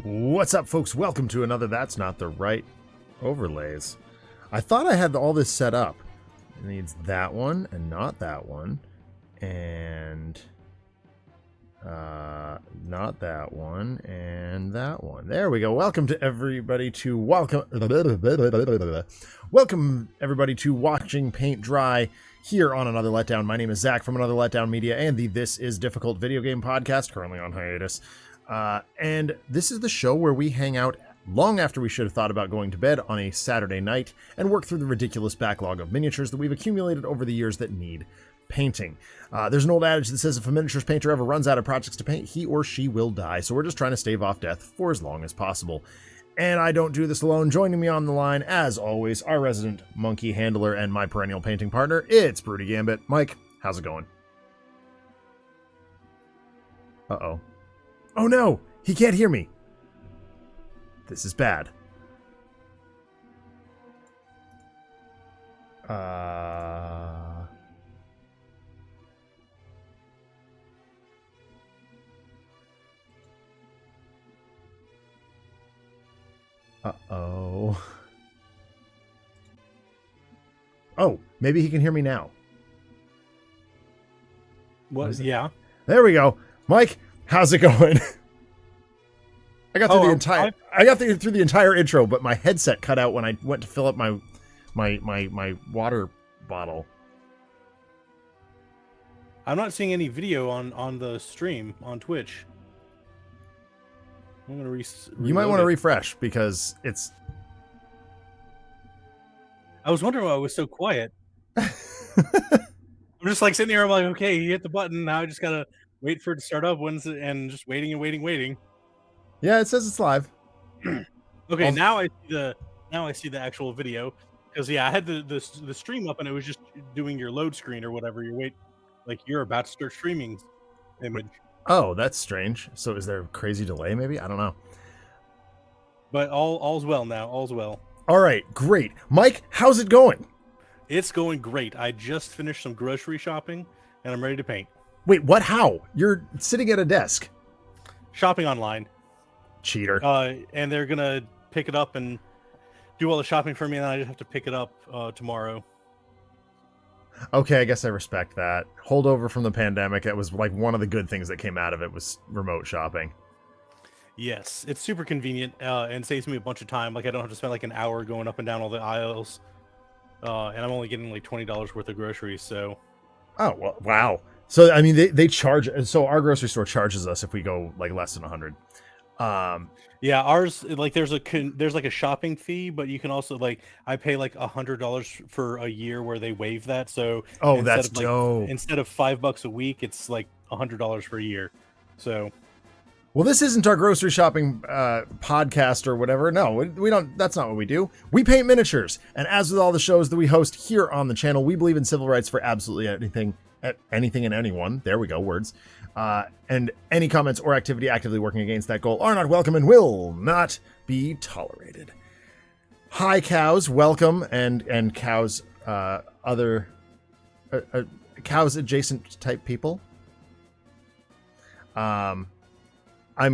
What's up, folks? Welcome to another That's Not the Right Overlays. I thought I had all this set up. It needs that one and not that one. And not that one and that one. There we go. Welcome everybody to watching paint dry here on Another Letdown. My name is Zach from Another Letdown Media and the This Is Difficult video game podcast, currently on hiatus. And this is the show where we hang out long after we should have thought about going to bed on a Saturday night and work through the ridiculous backlog of miniatures that we've accumulated over the years that need painting. There's an old adage that says if a miniatures painter ever runs out of projects to paint, he or she will die. So we're just trying to stave off death for as long as possible. And I don't do this alone. Joining me on the line, as always, our resident monkey handler and my perennial painting partner, it's Broody Gambit. Mike, how's it going? Uh-oh. Oh no! He can't hear me! This is bad. Uh-oh. Oh, maybe he can hear me now. What? Yeah. There we go. Mike, how's it going? I got through through the entire intro, but my headset cut out when I went to fill up my water bottle. I'm not seeing any video on the stream on Twitch. I'm gonna You might want to refresh because it's. I was wondering why it was so quiet. I'm just like sitting here. I'm like, okay, he hit the button. Now I just gotta wait for it to start up. And just waiting and waiting. Yeah, it says it's live. Okay, now I see the actual video because I had the stream up and it was just doing your load screen or whatever. You're about to start streaming image. Oh, that's strange. So is there a crazy delay? Maybe, I don't know. But all's well now. All's well. All right, great. Mike, how's it going? It's going great. I just finished some grocery shopping and I'm ready to paint. Wait, what? How? You're sitting at a desk. Shopping online. Cheater. And they're gonna pick it up and do all the shopping for me, and then I just have to pick it up tomorrow. Okay, I guess I respect that. Holdover from the pandemic, it was like one of the good things that came out of it was remote shopping. Yes, it's super convenient and saves me a bunch of time. Like I don't have to spend like an hour going up and down all the aisles, and I'm only getting like $20 worth of groceries. So. Oh well, wow. So I mean, they charge. So our grocery store charges us if we go like less than 100. Yeah, ours like there's like a shopping fee, but you can also like I pay like $100 for a year where they waive that. So that's dope. Instead of $5 a week, it's like $100 for a year. So, well, this isn't our grocery shopping podcast or whatever. No, we don't. That's not what we do. We paint miniatures, and as with all the shows that we host here on the channel, we believe in civil rights for absolutely anything and anyone. There we go, words. And any comments or activity actively working against that goal are not welcome and will not be tolerated. Hi, cows, welcome, and cows, other cows adjacent type people. I'm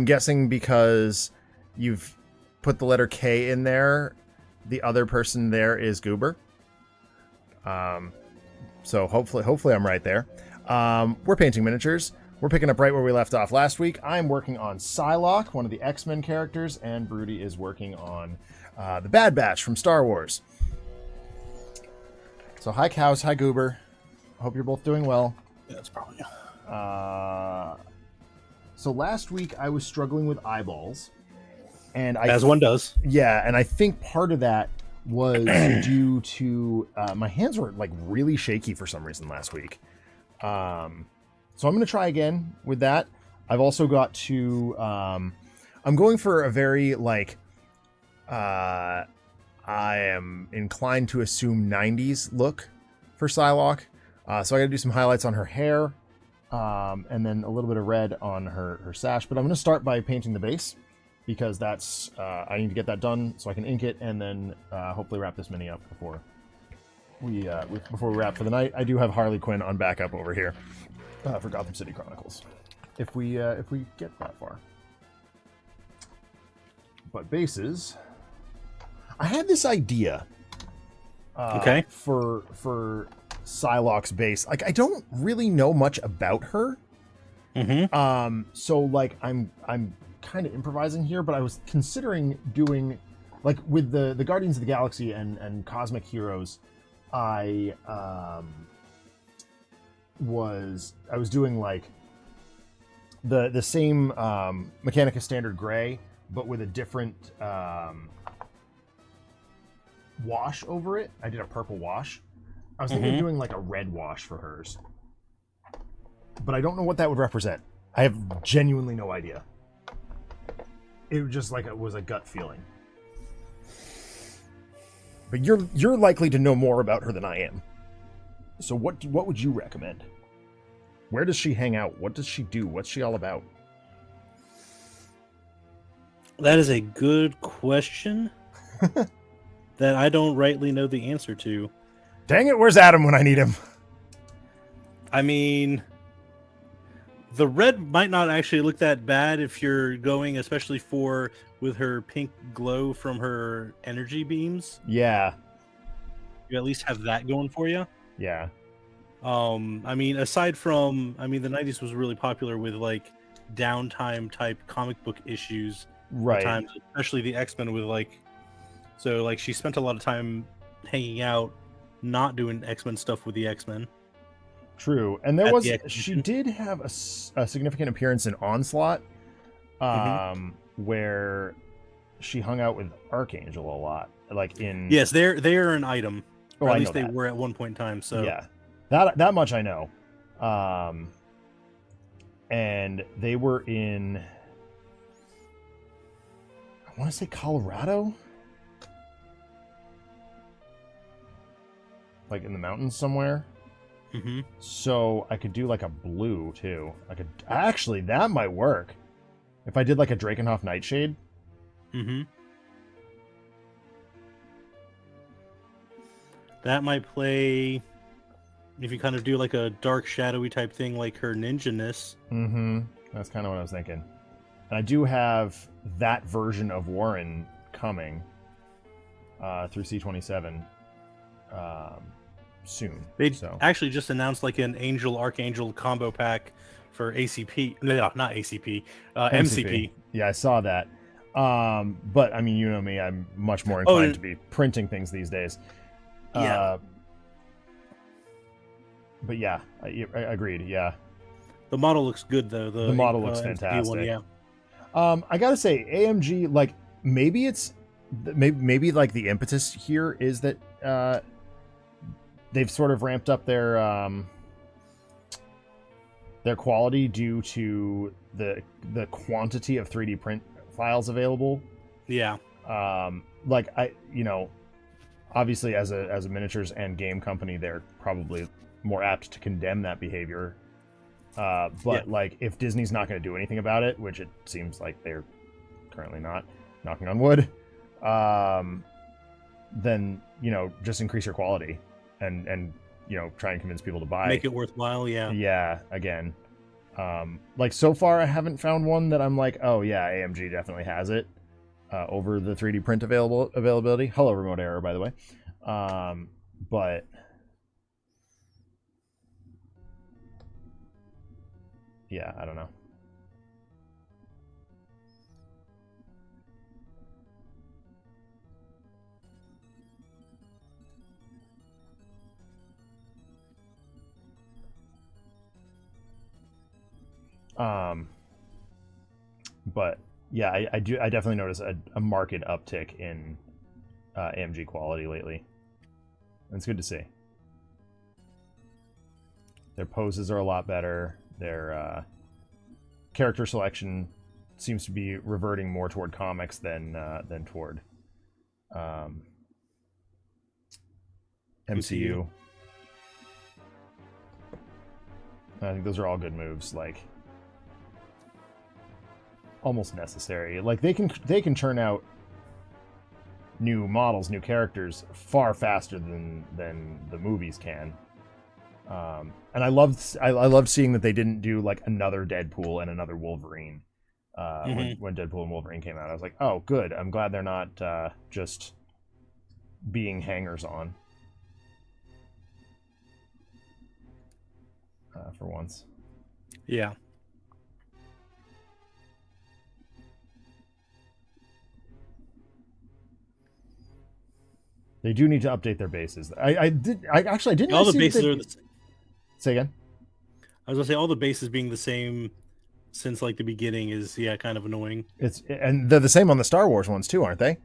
guessing because you've put the letter K in there, the other person there is Goober. So hopefully I'm right there. We're painting miniatures. We're picking up right where we left off last week. I'm working on Psylocke, one of the X-Men characters, and Broody is working on the Bad Batch from Star Wars. So hi cows, hi Goober. Hope you're both doing well. Yeah, that's probably. So last week I was struggling with eyeballs, and as one does. Yeah, and I think part of that was due to my hands were like really shaky for some reason last week. So I'm going to try again with that. I've also got to, I'm going for a very I am inclined to assume 90s look for Psylocke. So I got to do some highlights on her hair, and then a little bit of red on her sash. But I'm going to start by painting the base because that's, I need to get that done so I can ink it and then hopefully wrap this mini up before we wrap for the night. I do have Harley Quinn on backup over here. For Gotham City Chronicles, if we get that far. But bases, I had this idea. Okay. For Psylocke's base, like I don't really know much about her. So like I'm kind of improvising here, but I was considering doing like with the Guardians of the Galaxy and Cosmic Heroes. I was doing like the same Mechanica Standard Gray, but with a different wash over it. I did a purple wash. I was thinking of doing like a red wash for hers, but I don't know what that would represent. I have genuinely no idea. It was just like it was a gut feeling. But you're likely to know more about her than I am. So what would you recommend? Where does she hang out? What does she do? What's she all about? That is a good question that I don't rightly know the answer to. Dang it, where's Adam when I need him? I mean, the red might not actually look that bad if you're going, especially with her pink glow from her energy beams. Yeah. You at least have that going for you. Yeah. I mean, aside from, the 90s was really popular with like downtime type comic book issues. Right. At times, especially the X-Men with like, so like she spent a lot of time hanging out, not doing X-Men stuff with the X-Men. True. And she did have a significant appearance in Onslaught, where she hung out with Archangel a lot. Like in... Yes, they're an item. Or at least they that. were at one point in time. So yeah, that much I know. And they were in, I want to say Colorado, like in the mountains somewhere. So I could do like a blue too. Actually, that might work if I did like a Drakenhof Nightshade. That might play if you kind of do like a dark shadowy type thing like her ninja-ness. That's kind of what I was thinking. And I do have that version of Warren coming through C27 soon. They actually just announced like an Angel Archangel combo pack for ACP. No, not ACP. MCP. Yeah, I saw that. But I mean, you know me, I'm much more inclined to be printing things these days. Yeah. But yeah, I agreed. Yeah. The model looks good though. The model looks fantastic. One, yeah. I gotta say, AMG, like maybe it's maybe like the impetus here is that they've sort of ramped up their quality due to the quantity of 3D print files available. Yeah. Like obviously as a miniatures and game company, they're probably more apt to condemn that behavior. But like if Disney's not going to do anything about it, which it seems like they're currently not, knocking on wood, then just increase your quality and try and convince people to buy. Make it worthwhile, yeah. Yeah, again. Like so far I haven't found one that I'm like, oh yeah, AMG definitely has it over the 3D print availability. Hello, remote error, by the way. But yeah, I don't know. But yeah, I definitely notice a marked uptick in AMG quality lately. And it's good to see. Their poses are a lot better. Their character selection seems to be reverting more toward comics than toward MCU. I think those are all good moves. Like almost necessary. Like they can churn out new models, new characters far faster than the movies can. And I loved seeing that they didn't do like another Deadpool and another Wolverine. when Deadpool and Wolverine came out. I was like, oh, good. I'm glad they're not just being hangers on for once. Yeah. They do need to update their bases. I didn't. All the bases are the same. Say again. I was gonna say all the bases being the same since like the beginning is kind of annoying. And they're the same on the Star Wars ones too, aren't they?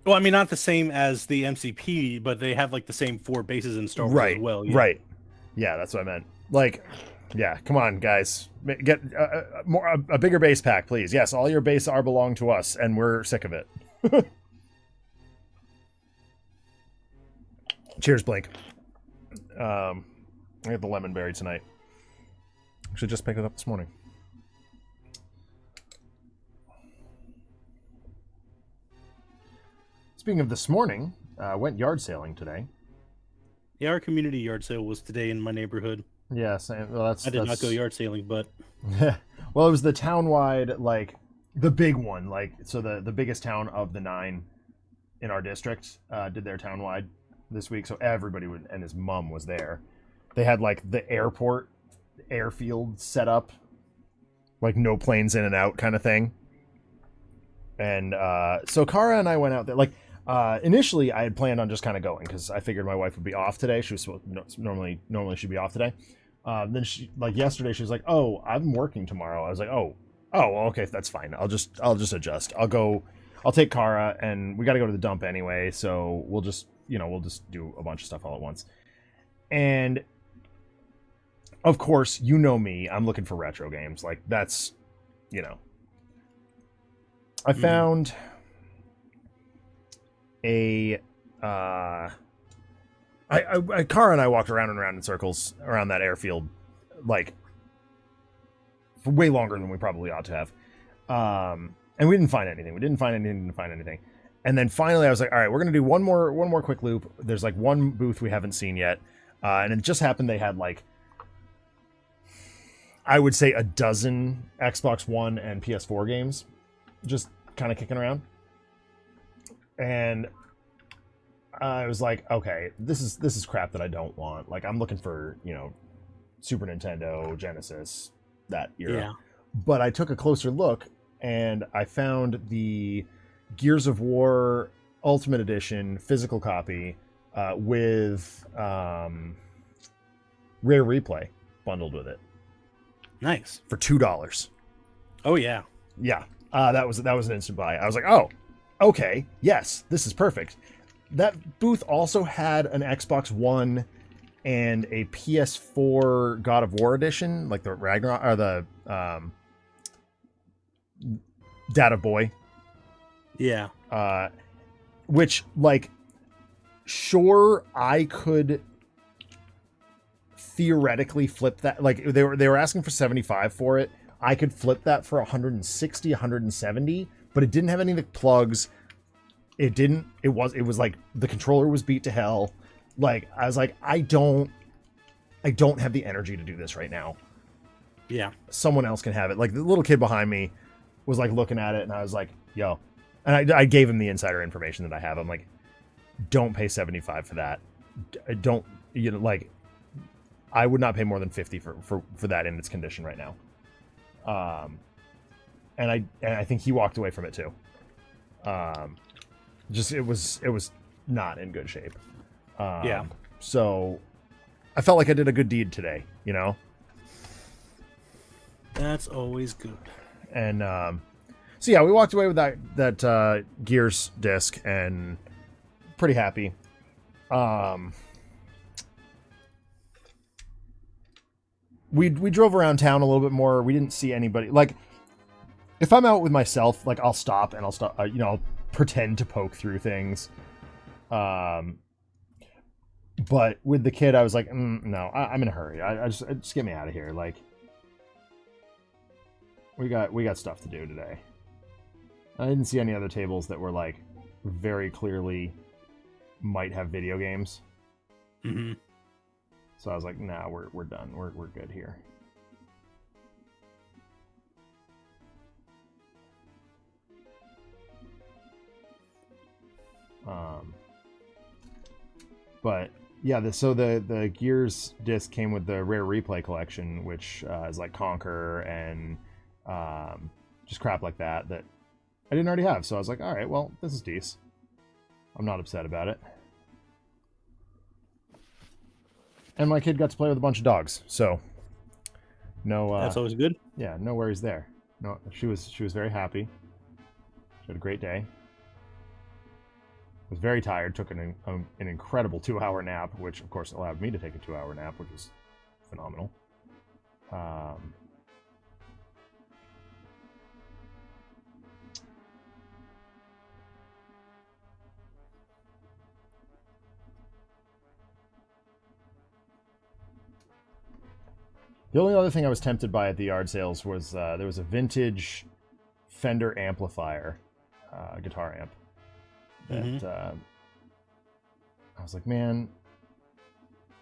Well, I mean, not the same as the MCP, but they have like the same 4 bases in Star Wars as well. Yeah. Right. Yeah, that's what I meant. Like, yeah, come on, guys, get a bigger base pack, please. Yes, all your base are belong to us, and we're sick of it. Cheers, Blake. I got the lemon berry tonight. Actually, just picked it up this morning. Speaking of this morning, went yard sailing today. Yeah, our community yard sale was today in my neighborhood. Yes, well, I did not go yard sailing, but well, it was the townwide, like the big one, like so the biggest town of the 9 in our district did their townwide this week, so everybody would, and his mom was there. They had like the airfield set up, like no planes in and out kind of thing. And so Kara and I went out there. Like initially, I had planned on just kind of going because I figured my wife would be off today. She was normally she'd be off today. Then she, like yesterday, she was like, "Oh, I'm working tomorrow." I was like, "Oh, okay, that's fine. I'll just adjust. I'll take Kara, and we got to go to the dump anyway, so we'll just do a bunch of stuff all at once." And of course, you know me, I'm looking for retro games. Like that's, I found a Kara and I walked around and around in circles around that airfield, like for way longer than we probably ought to have. And we didn't find anything. And then finally I was like, all right, we're going to do one more quick loop. There's like one booth we haven't seen yet. And it just happened they had like, I would say a dozen Xbox One and PS4 games just kind of kicking around. And I was like, okay, this is crap that I don't want. Like I'm looking for, Super Nintendo, Genesis, that era. Yeah. But I took a closer look and I found the Gears of War Ultimate Edition physical copy with Rare Replay bundled with it. Nice. For $2. Oh yeah. Yeah. That was an instant buy. I was like, oh, okay, yes, this is perfect. That booth also had an Xbox One and a PS4 God of War edition, like the Ragnarok or the Data Boy. Yeah. Which, like, sure, I could theoretically flip that. Like, they were asking for $75 for it. I could flip that for $160, $170, but it didn't have any of the plugs. It was like the controller was beat to hell. Like, I was like, I don't have the energy to do this right now. Yeah. Someone else can have it. Like the little kid behind me was like looking at it and I was like, yo, and I gave him the insider information that I have. I'm like, don't pay $75 for that. Don't, like, I would not pay more than $50 for that in its condition right now. And I think he walked away from it too. Just it was not in good shape. Yeah. So I felt like I did a good deed today, That's always good. And so yeah, we walked away with that Gears disc and pretty happy. We drove around town a little bit more. We didn't see anybody. Like, if I'm out with myself, like I'll stop and I'll pretend to poke through things. But with the kid, I was like, no, I'm in a hurry. I just get me out of here. Like, we got stuff to do today. I didn't see any other tables that were like very clearly might have video games. Mm-hmm. So I was like, nah, we're done. We're good here. But yeah, so the Gears disc came with the Rare Replay collection, which is like Conquer and just crap like that I didn't already have. So I was like, all right, well, this is decent. I'm not upset about it. And my kid got to play with a bunch of dogs, so no. That's always good. Yeah, no worries there. No, she was very happy. She had a great day. Was very tired. Took an incredible 2-hour nap, which of course allowed me to take a 2-hour nap, which was phenomenal. The only other thing I was tempted by at the yard sales was there was a vintage Fender amplifier, guitar amp. That I was like, man,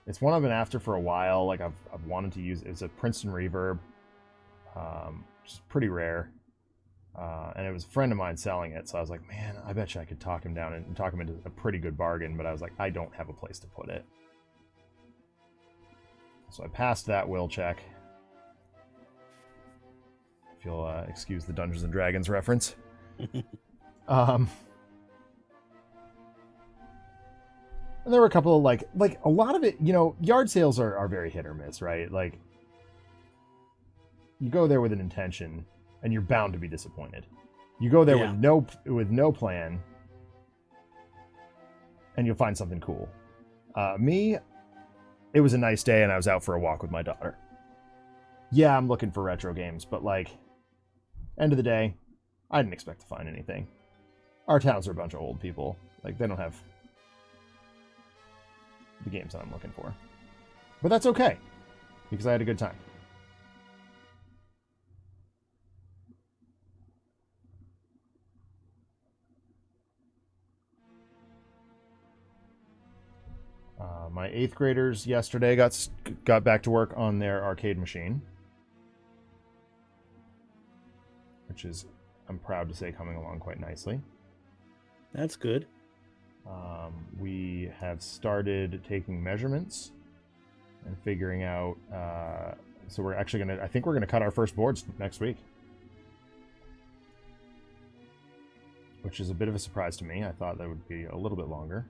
it's one I've been after for a while. Like I've wanted to use. It's a Princeton Reverb, which is pretty rare, and it was a friend of mine selling it. So I was like, man, I bet you I could talk him down and talk him into a pretty good bargain. But I was like, I don't have a place to put it. So I passed that will check. If you'll excuse the Dungeons and Dragons reference. And there were a couple of like a lot of it, yard sales are very hit or miss, right? Like you go there with an intention and you're bound to be disappointed. You go there with no plan and you'll find something cool. Me, it was a nice day and I was out for a walk with my daughter. Yeah, I'm looking for retro games, but like, end of the day, I didn't expect to find anything. Our towns are a bunch of old people. Like, they don't have the games that I'm looking for. But that's okay, because I had a good time. My 8th graders yesterday got back to work on their arcade machine, which is, I'm proud to say, coming along quite nicely. That's good. We have started taking measurements and figuring out. So we're actually I think we're gonna cut our first boards next week, which is a bit of a surprise to me. I thought that would be a little bit longer.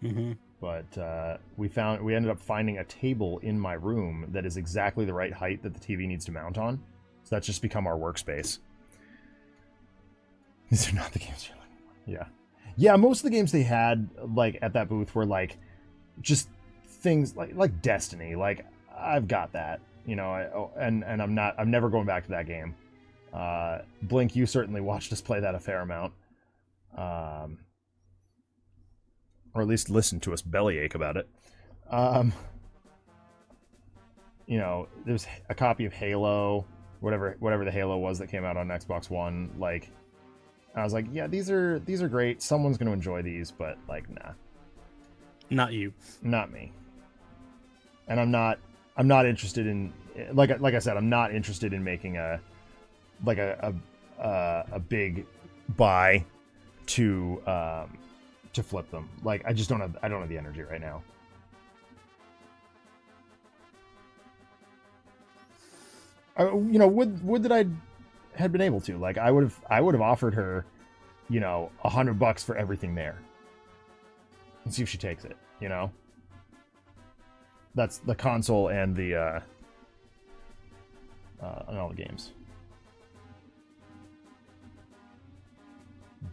Mm-hmm. But we ended up finding a table in my room that is exactly the right height that the TV needs to mount on. So that's just become our workspace. These are not the games you're looking for. Yeah. Yeah, most of the games they had like at that booth were like just things like Destiny. Like I've got that, and I'm never going back to that game. Blink, you certainly watched us play that a fair amount. Or at least listen to us bellyache about it. There's a copy of Halo, whatever the Halo was that came out on Xbox One. Like, I was like, yeah, these are great. Someone's going to enjoy these, but like, nah, not you, not me. And I'm not interested in like I said, I'm not interested in making a big buy to flip them. Like I don't have the energy right now. Would that I had been able to, like I would have offered her, $100 for everything there. And see if she takes it, That's the console and the and all the games.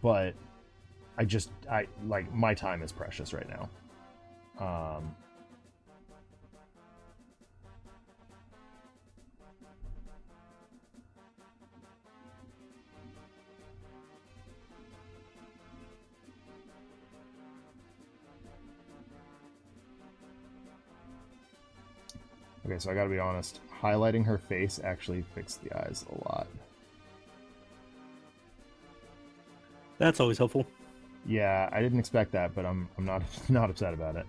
But I like my time is precious right now. Okay, so I gotta be honest. Highlighting her face actually fixed the eyes a lot. That's always helpful. Yeah, I didn't expect that, but I'm not upset about it.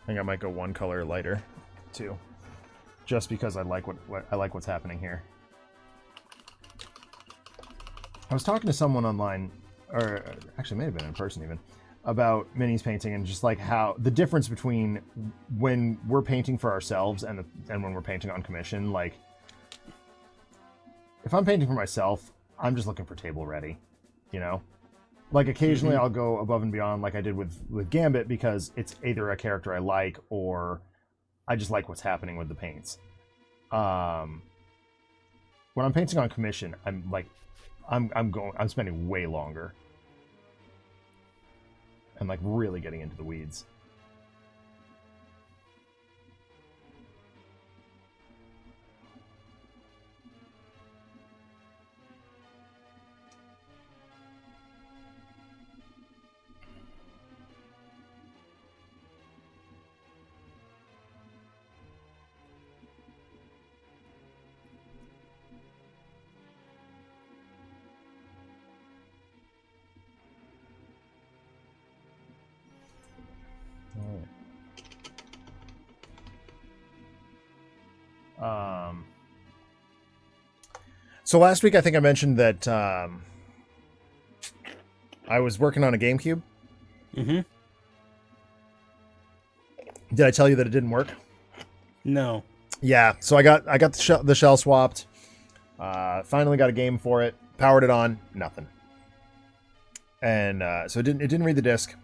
I think I might go one color lighter, too. just because I like what's happening here. I was talking to someone online, or actually may have been in person even, about minis painting and just like how the difference between when we're painting for ourselves and when we're painting on commission. Like, if I'm painting for myself, I'm just looking for table ready, you know? Like, occasionally I'll go above and beyond like I did with Gambit because it's either a character I like or I just like what's happening with the paints. When I'm painting on commission, I'm spending way longer and like really getting into the weeds. So last week I think I mentioned that I was working on a GameCube. Mm-hmm. Did I tell you that it didn't work? No. Yeah, so I got the shell swapped. Finally got a game for it. Powered it on. Nothing. And so it didn't read the disc.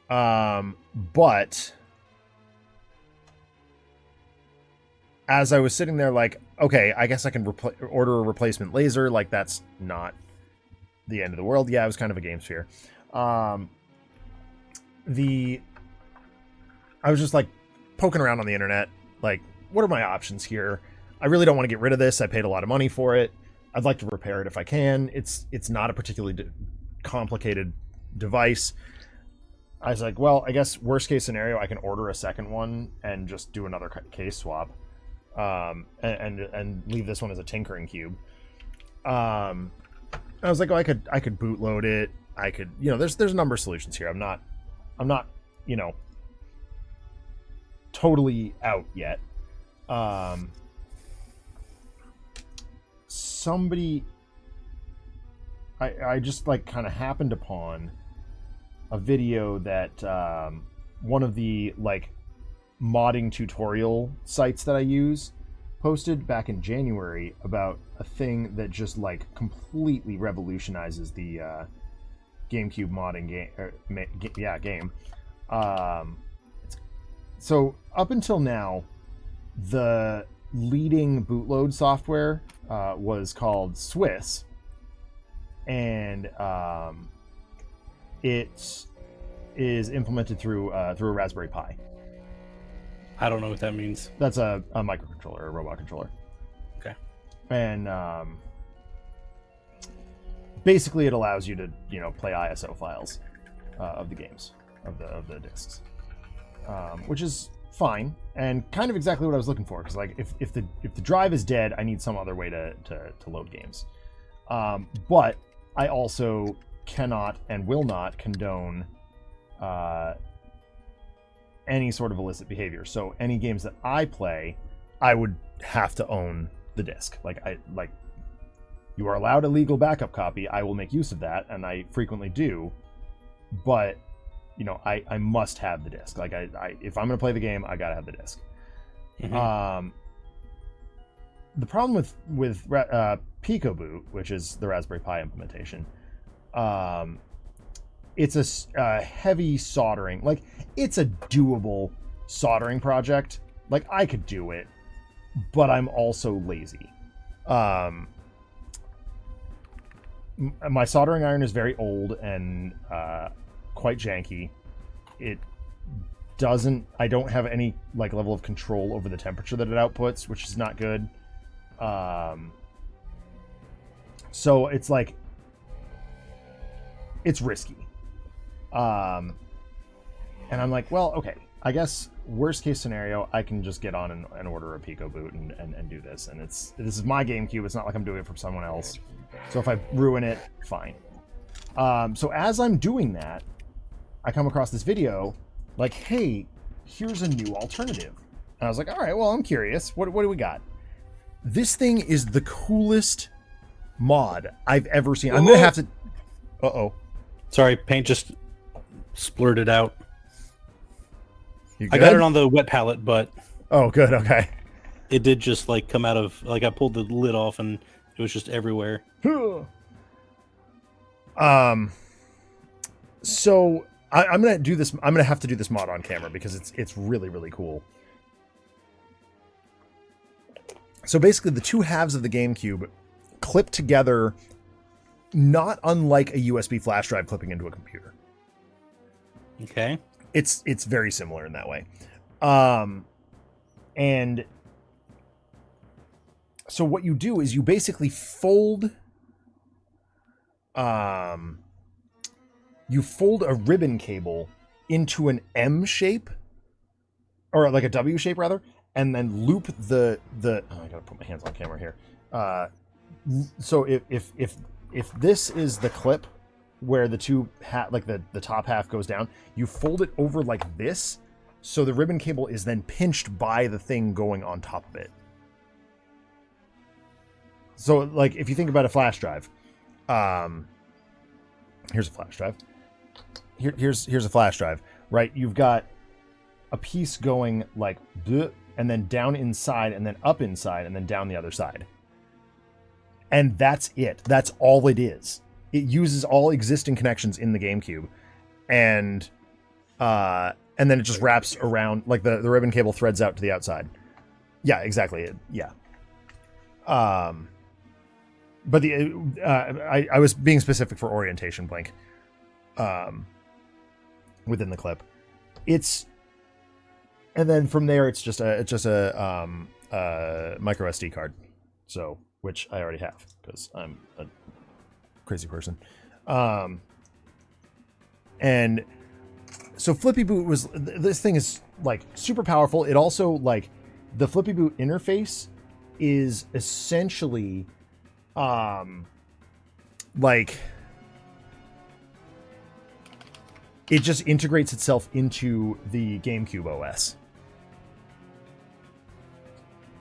But as I was sitting there, like, okay, I guess I can order a replacement laser. Like, that's not the end of the world. Yeah, it was kind of a game sphere. I was just like poking around on the internet, like, what are my options here? I really don't want to get rid of this. I paid a lot of money for it. I'd like to repair it if I can. It's not a particularly complicated device. I was like, well, I guess worst case scenario, I can order a second one and just do another case swap, and leave this one as a tinkering cube. I was like, oh, I could bootload it. I could, there's a number of solutions here. I'm not, totally out yet. Somebody, I just like kind of happened upon a video that one of the like modding tutorial sites that I use posted back in January about a thing that just like completely revolutionizes the GameCube modding game. So up until now, the leading bootload software was called Swiss, and it is implemented through a Raspberry Pi. I don't know what that means. That's a microcontroller, a robot controller. Okay. And basically, it allows you to play ISO files of the games of the discs, which is fine and kind of exactly what I was looking for. Because like if the drive is dead, I need some other way to load games. But I also cannot and will not condone any sort of illicit behavior. So any games that I play, I would have to own the disc. You are allowed a legal backup copy. I will make use of that, and I frequently do. But I must have the disc. Like if I'm going to play the game, I gotta have the disc. Mm-hmm. The problem with PicoBoot, which is the Raspberry Pi implementation, it's a heavy soldering. Like, it's a doable soldering project. Like, I could do it, but I'm also lazy. My soldering iron is very old and quite janky. I don't have any like level of control over the temperature that it outputs, which is not good. So it's like, it's risky. And I'm like, well, okay, I guess worst case scenario, I can just get on and order a PicoBoot and do this. And this is my GameCube. It's not like I'm doing it for someone else. So if I ruin it, fine. So as I'm doing that, I come across this video like, hey, here's a new alternative. And I was like, all right, well, I'm curious. What do we got? This thing is the coolest mod I've ever seen. I'm going to have to... Uh-oh. Sorry, paint just splurted out. You I got it on the wet palette, but... Oh, good, okay. It did just, like, come out of... Like, I pulled the lid off, and it was just everywhere. So... I'm going to do this... I'm going to have to do this mod on camera, because it's really, really cool. So basically, the two halves of the GameCube clip together, not unlike a USB flash drive clipping into a computer. Okay. It's very similar in that way. And so what you do is you basically fold a ribbon cable into an M shape, or like a W shape rather, and then loop the oh, I gotta put my hands on camera here. So if this is the clip where the two like the top half goes down, you fold it over like this, so the ribbon cable is then pinched by the thing going on top of it. So like if you think about a flash drive, here's a flash drive. Here's a flash drive, right? You've got a piece going like bleh, and then down inside, and then up inside, and then down the other side. And that's it. That's all it is. It uses all existing connections in the GameCube, and then it just wraps around, like the ribbon cable threads out to the outside. Yeah, exactly. Yeah. But I was being specific for orientation, Blink. Within the clip, and then from there it's just a micro SD card, so which I already have because I'm a crazy person. And so Flippy Boot this thing is like super powerful. It also, like, the Flippy Boot interface is essentially like it just integrates itself into the GameCube OS.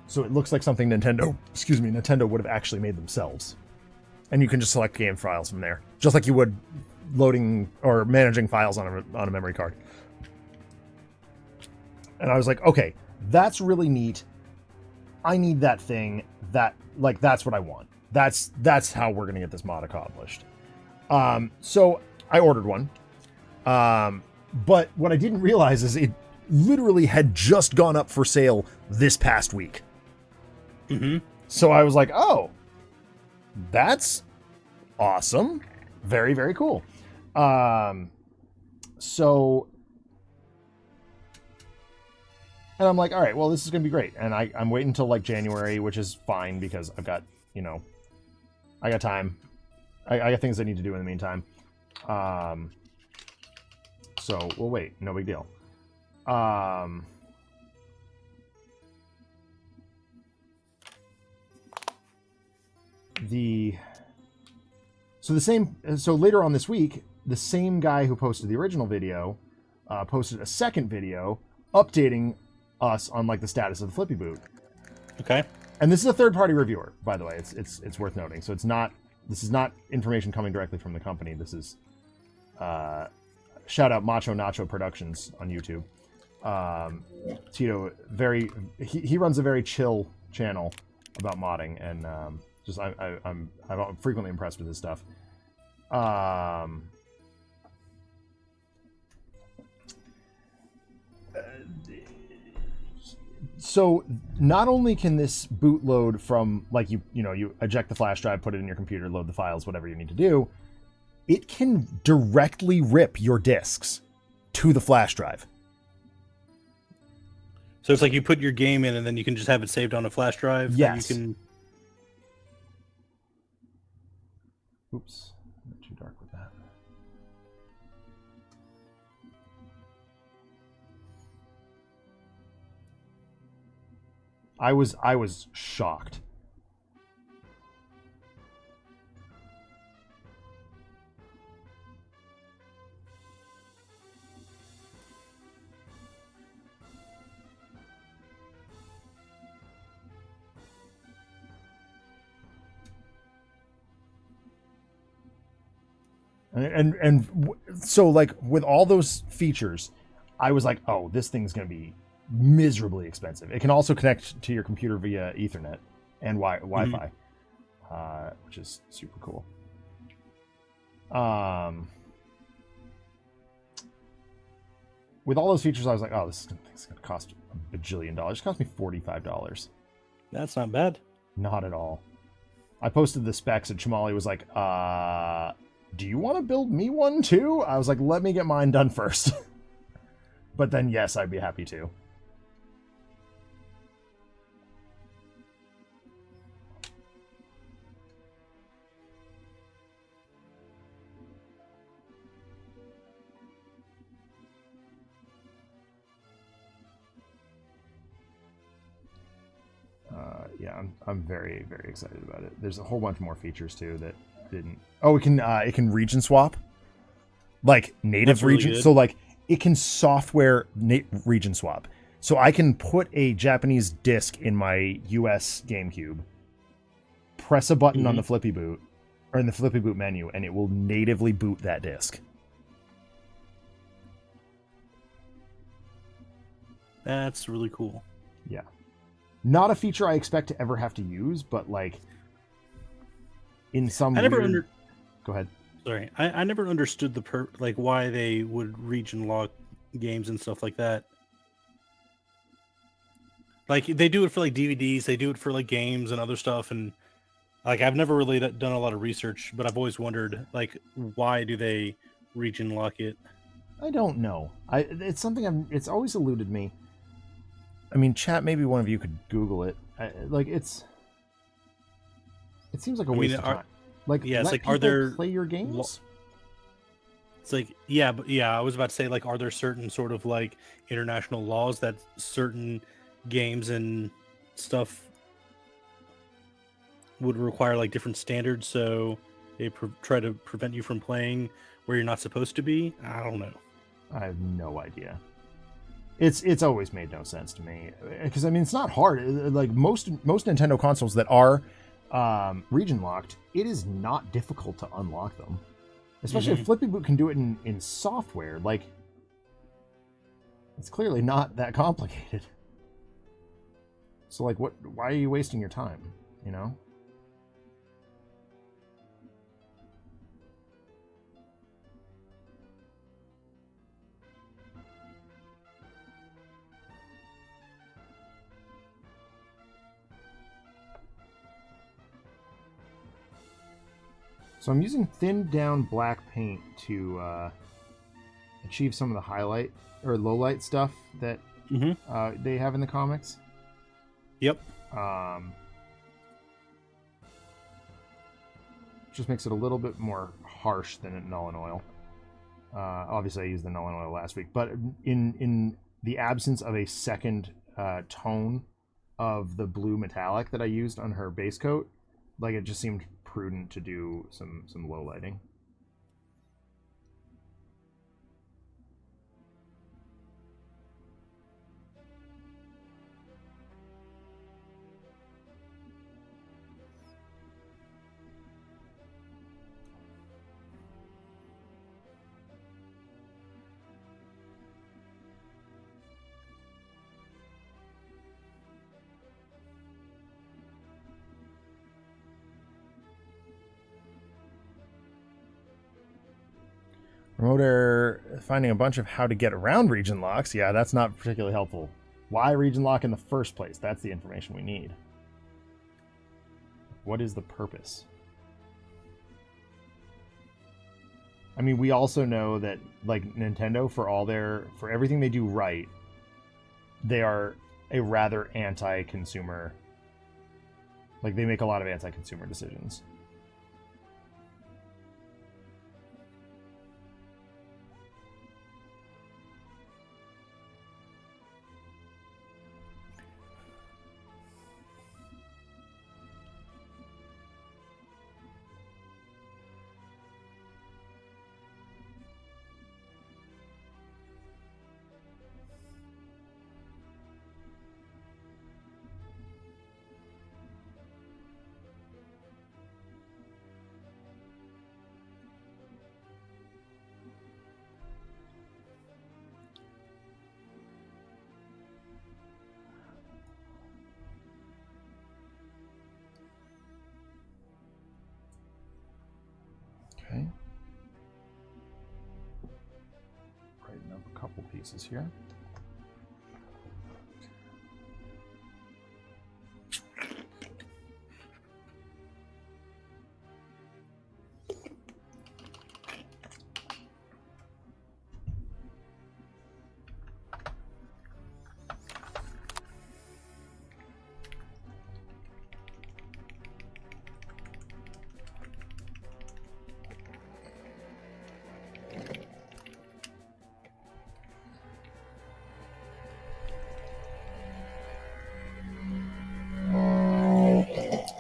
So it looks like something Nintendo would have actually made themselves. And you can just select game files from there, just like you would loading or managing files on a memory card. And I was like, okay, that's really neat. I need that thing. That's what I want. That's how we're gonna get this mod accomplished. So I ordered one. But what I didn't realize is it literally had just gone up for sale this past week. Mm-hmm. So I was like, oh, that's awesome. Very, very cool. So, and I'm like, all right, well, this is going to be great. And I'm waiting until like January, which is fine because I've got, I got time. I got things I need to do in the meantime. So we'll wait. No big deal. So later on this week, the same guy who posted the original video posted a second video updating us on like the status of the Flippy Boot. Okay. And this is a third-party reviewer, by the way. It's worth noting. So this is not information coming directly from the company. This is shout out Macho Nacho Productions on YouTube. Tito, he runs a very chill channel about modding, and I'm frequently impressed with his stuff. So not only can this boot load from like you eject the flash drive, put it in your computer, load the files, whatever you need to do, it can directly rip your discs to the flash drive. So it's like you put your game in and then you can just have it saved on a flash drive. Yes. And you can... Oops, not too dark with that. I was shocked. So like with all those features, I was like, oh, this thing's gonna be miserably expensive. It can also connect to your computer via Ethernet and Wi-Fi, which is super cool. With all those features, I was like, oh, this thing's gonna cost a bajillion dollars. It cost me $45. That's not bad. Not at all. I posted the specs and Chamali was like, do you want to build me one too? I was like, let me get mine done first. But then, yes, I'd be happy to. Yeah, I'm very, very excited about it. There's a whole bunch more features too that didn't. Oh, it can region swap, like native really region. good. So like it can software region swap. So I can put a Japanese disc in my US GameCube, press a button on the Flippy Boot or in the Flippy Boot menu, and it will natively boot that disc. That's really cool. Yeah. Not a feature I expect to ever have to use, but like in some Go ahead. Sorry. I never understood like why they would region lock games and stuff like that. Like they do it for like DVDs, they do it for like games and other stuff, and like I've never really done a lot of research, but I've always wondered like why do they region lock it? I don't know. It's something it's always eluded me. I mean, chat, maybe one of you could Google it. It seems like a waste of time. Like, yeah, it's like, are there play your games? It's like, yeah, but yeah, I was about to say, like, are there certain sort of like international laws that certain games and stuff would require like different standards, so they try to prevent you from playing where you're not supposed to be? I don't know. I have no idea. It's always made no sense to me, because I mean it's not hard. Like most Nintendo consoles that are region locked, it is not difficult to unlock them, especially if Flippy Boot can do it in software. Like it's clearly not that complicated. So like, why are you wasting your time? You know. So I'm using thinned down black paint to achieve some of the highlight or low light stuff that they have in the comics. Yep. Just makes it a little bit more harsh than Null and Oil. Obviously, I used the Null and Oil last week, but in the absence of a second tone of the blue metallic that I used on her base coat, like it just seemed prudent to do some low lighting. Remoter finding a bunch of how to get around region locks. Yeah, that's not particularly helpful. Why region lock in the first place? That's the information we need. What is the purpose? I mean, we also know that like Nintendo, for everything they do right, they are a rather anti-consumer. Like they make a lot of anti-consumer decisions. pieces here.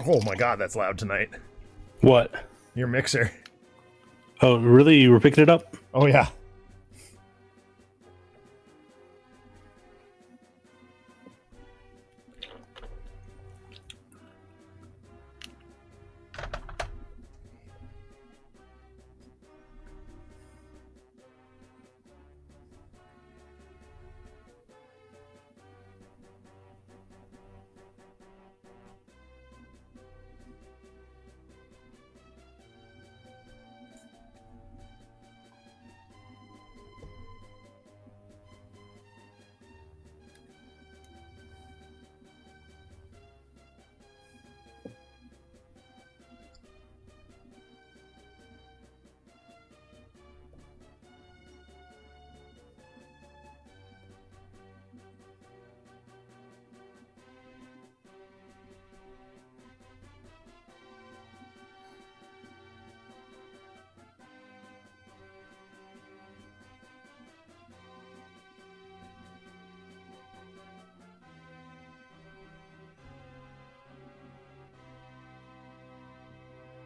Oh my god, that's loud tonight. What? Your mixer. Oh, really? You were picking it up? Oh yeah.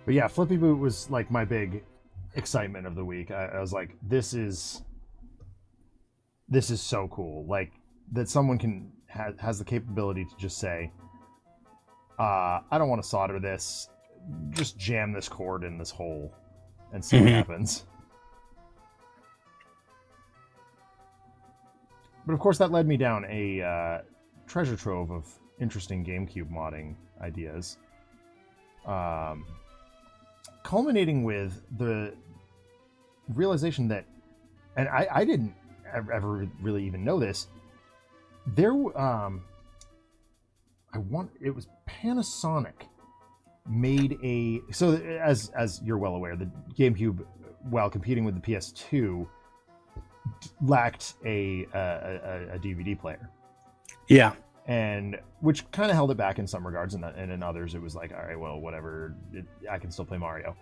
But yeah, Flippy Boot was like my big excitement of the week. I was like, this is so cool. Like that someone has the capability to just say, I don't want to solder this. Just jam this cord in this hole and see what happens. But of course, that led me down a treasure trove of interesting GameCube modding ideas. Culminating with the realization that, and I didn't ever really even know this, there, it was Panasonic made so as you're well aware, the GameCube, while competing with the PS2, lacked a DVD player. Yeah. And which kind of held it back in some regards, and in others it was like, all right, well, whatever, I can still play Mario,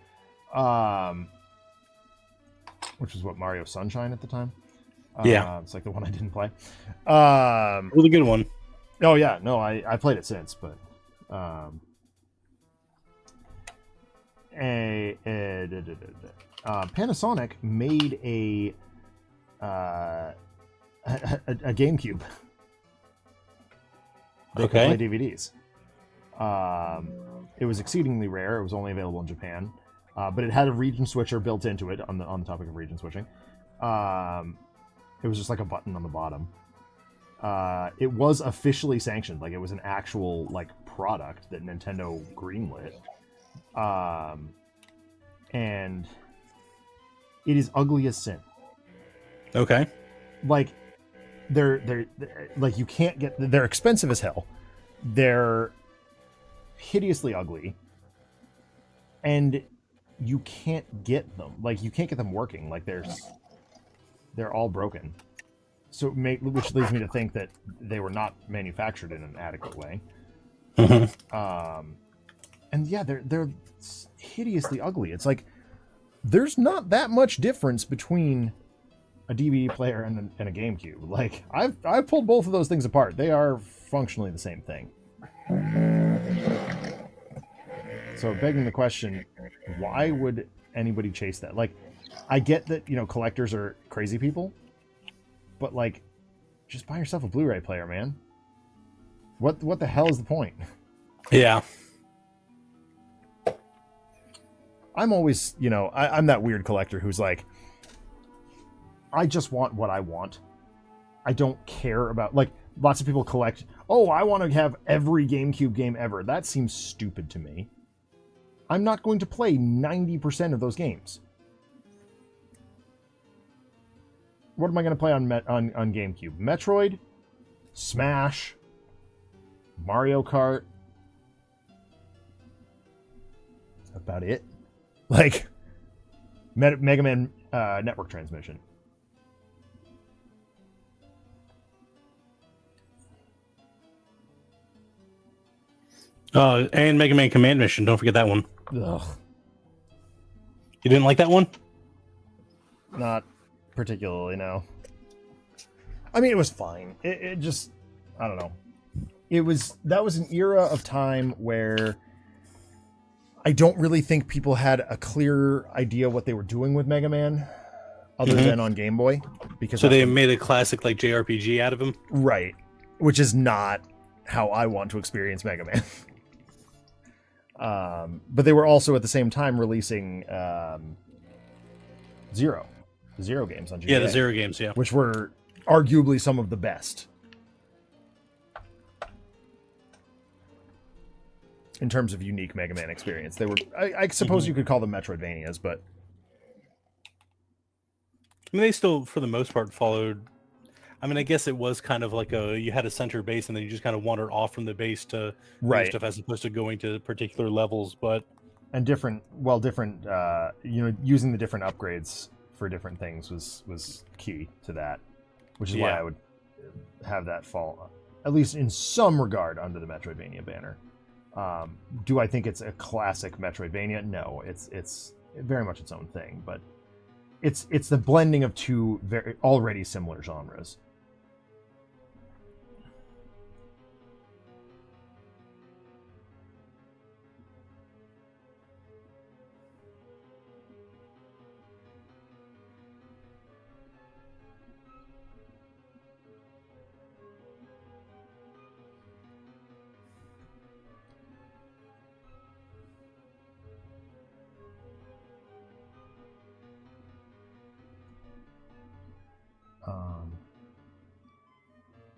which was what, Mario Sunshine at the time. Yeah, it's like the one I didn't play. Really good one. Oh yeah, no, I played it since, but Panasonic made a GameCube. They could play DVDs. It was exceedingly rare. It was only available in Japan, but it had a region switcher built into it. On the topic of region switching, it was just like a button on the bottom. It was officially sanctioned, like it was an actual like product that Nintendo greenlit, and it is ugly as sin. Okay. Like they're like, you can't get, they're expensive as hell, they're hideously ugly, and you can't get them, like you can't get them working, like they're all broken, so which leads me to think that they were not manufactured in an adequate way. And yeah, they're hideously ugly. It's like there's not that much difference between a DVD player and a GameCube. Like I've pulled both of those things apart. They are functionally the same thing. So begging the question, why would anybody chase that? Like, I get that, collectors are crazy people, but like, just buy yourself a Blu-ray player, man. What the hell is the point? Yeah. I'm always, I'm that weird collector who's like, I just want what I want. I don't care about, like, lots of people collect, I want to have every GameCube game ever. That seems stupid to me. I'm not going to play 90% of those games. what am I going to play on GameCube? Metroid, Smash, Mario Kart. About it. Like Mega Man Network Transmission. And Mega Man Command Mission. Don't forget that one. Ugh. You didn't like that one? Not particularly, no. I mean, it was fine. It just, I don't know. That was an era of time where I don't really think people had a clear idea what they were doing with Mega Man, other than on Game Boy. Because so they made a classic like JRPG out of him? Right. Which is not how I want to experience Mega Man. But they were also at the same time releasing Zero games on GBA. Yeah, the Zero games, yeah. Which were arguably some of the best. In terms of unique Mega Man experience. They were, I suppose you could call them Metroidvanias, but... I mean, they still, for the most part, followed... I mean, I guess it was kind of like you had a center base and then you just kind of wandered off from the base to stuff as opposed to going to particular levels, but... And different, using the different upgrades for different things was key to that, which is why I would have that fall, at least in some regard, under the Metroidvania banner. Do I think it's a classic Metroidvania? No, it's very much its own thing, but it's the blending of two already similar genres.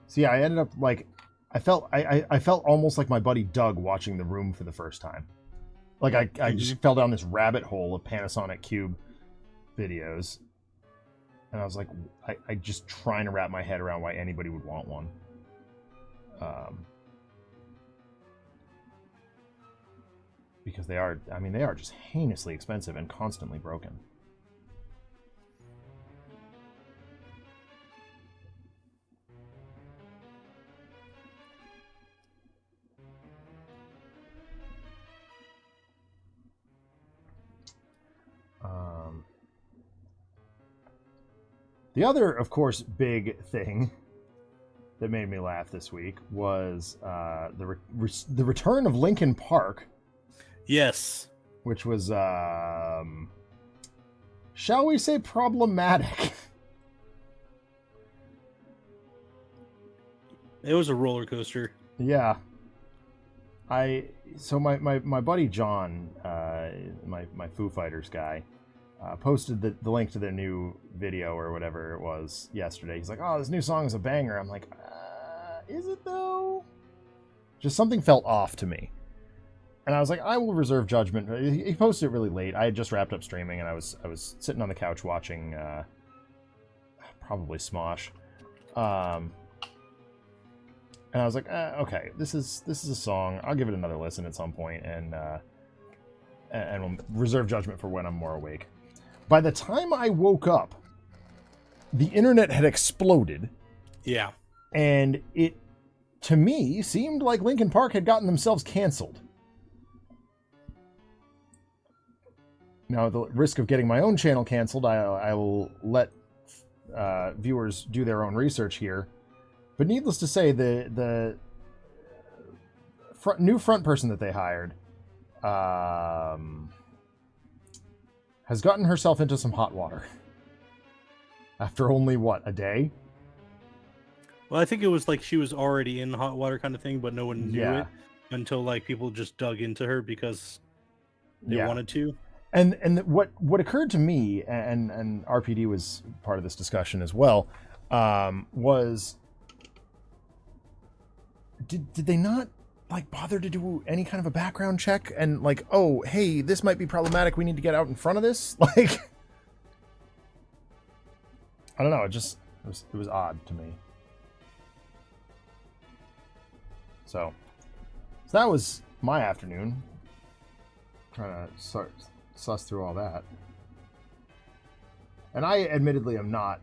So yeah, I ended up like, I felt almost like my buddy Doug watching The Room for the first time. Like I just fell down this rabbit hole of Panasonic Cube videos, and I was like, I just trying to wrap my head around why anybody would want one. Because they are just heinously expensive and constantly broken. The other, of course, big thing that made me laugh this week was the return of Linkin Park. Yes. Which was, shall we say, problematic. It was a roller coaster. Yeah. So my buddy John, my Foo Fighters guy, posted the link to their new video or whatever it was yesterday. He's like, oh, this new song is a banger. I'm like, is it though? Just something felt off to me. And I was like, I will reserve judgment. He posted it really late. I had just wrapped up streaming and I was sitting on the couch watching probably Smosh. And I was like, okay, this is a song. I'll give it another listen at some point and we'll reserve judgment for when I'm more awake. By the time I woke up, the internet had exploded. Yeah. And it, to me, seemed like Linkin Park had gotten themselves canceled. Now, at the risk of getting my own channel canceled, I will let viewers do their own research here. But needless to say, the new front person that they hired has gotten herself into some hot water. After only, what, a day? Well, I think it was like she was already in hot water kind of thing, but no one knew it until like people just dug into her because they wanted to. And what occurred to me, and RPD was part of this discussion as well, was did they not like bother to do any kind of a background check and like, oh, hey, this might be problematic, we need to get out in front of this? Like, I don't know. It was odd to me. So that was my afternoon. Trying to suss through all that. And I admittedly am not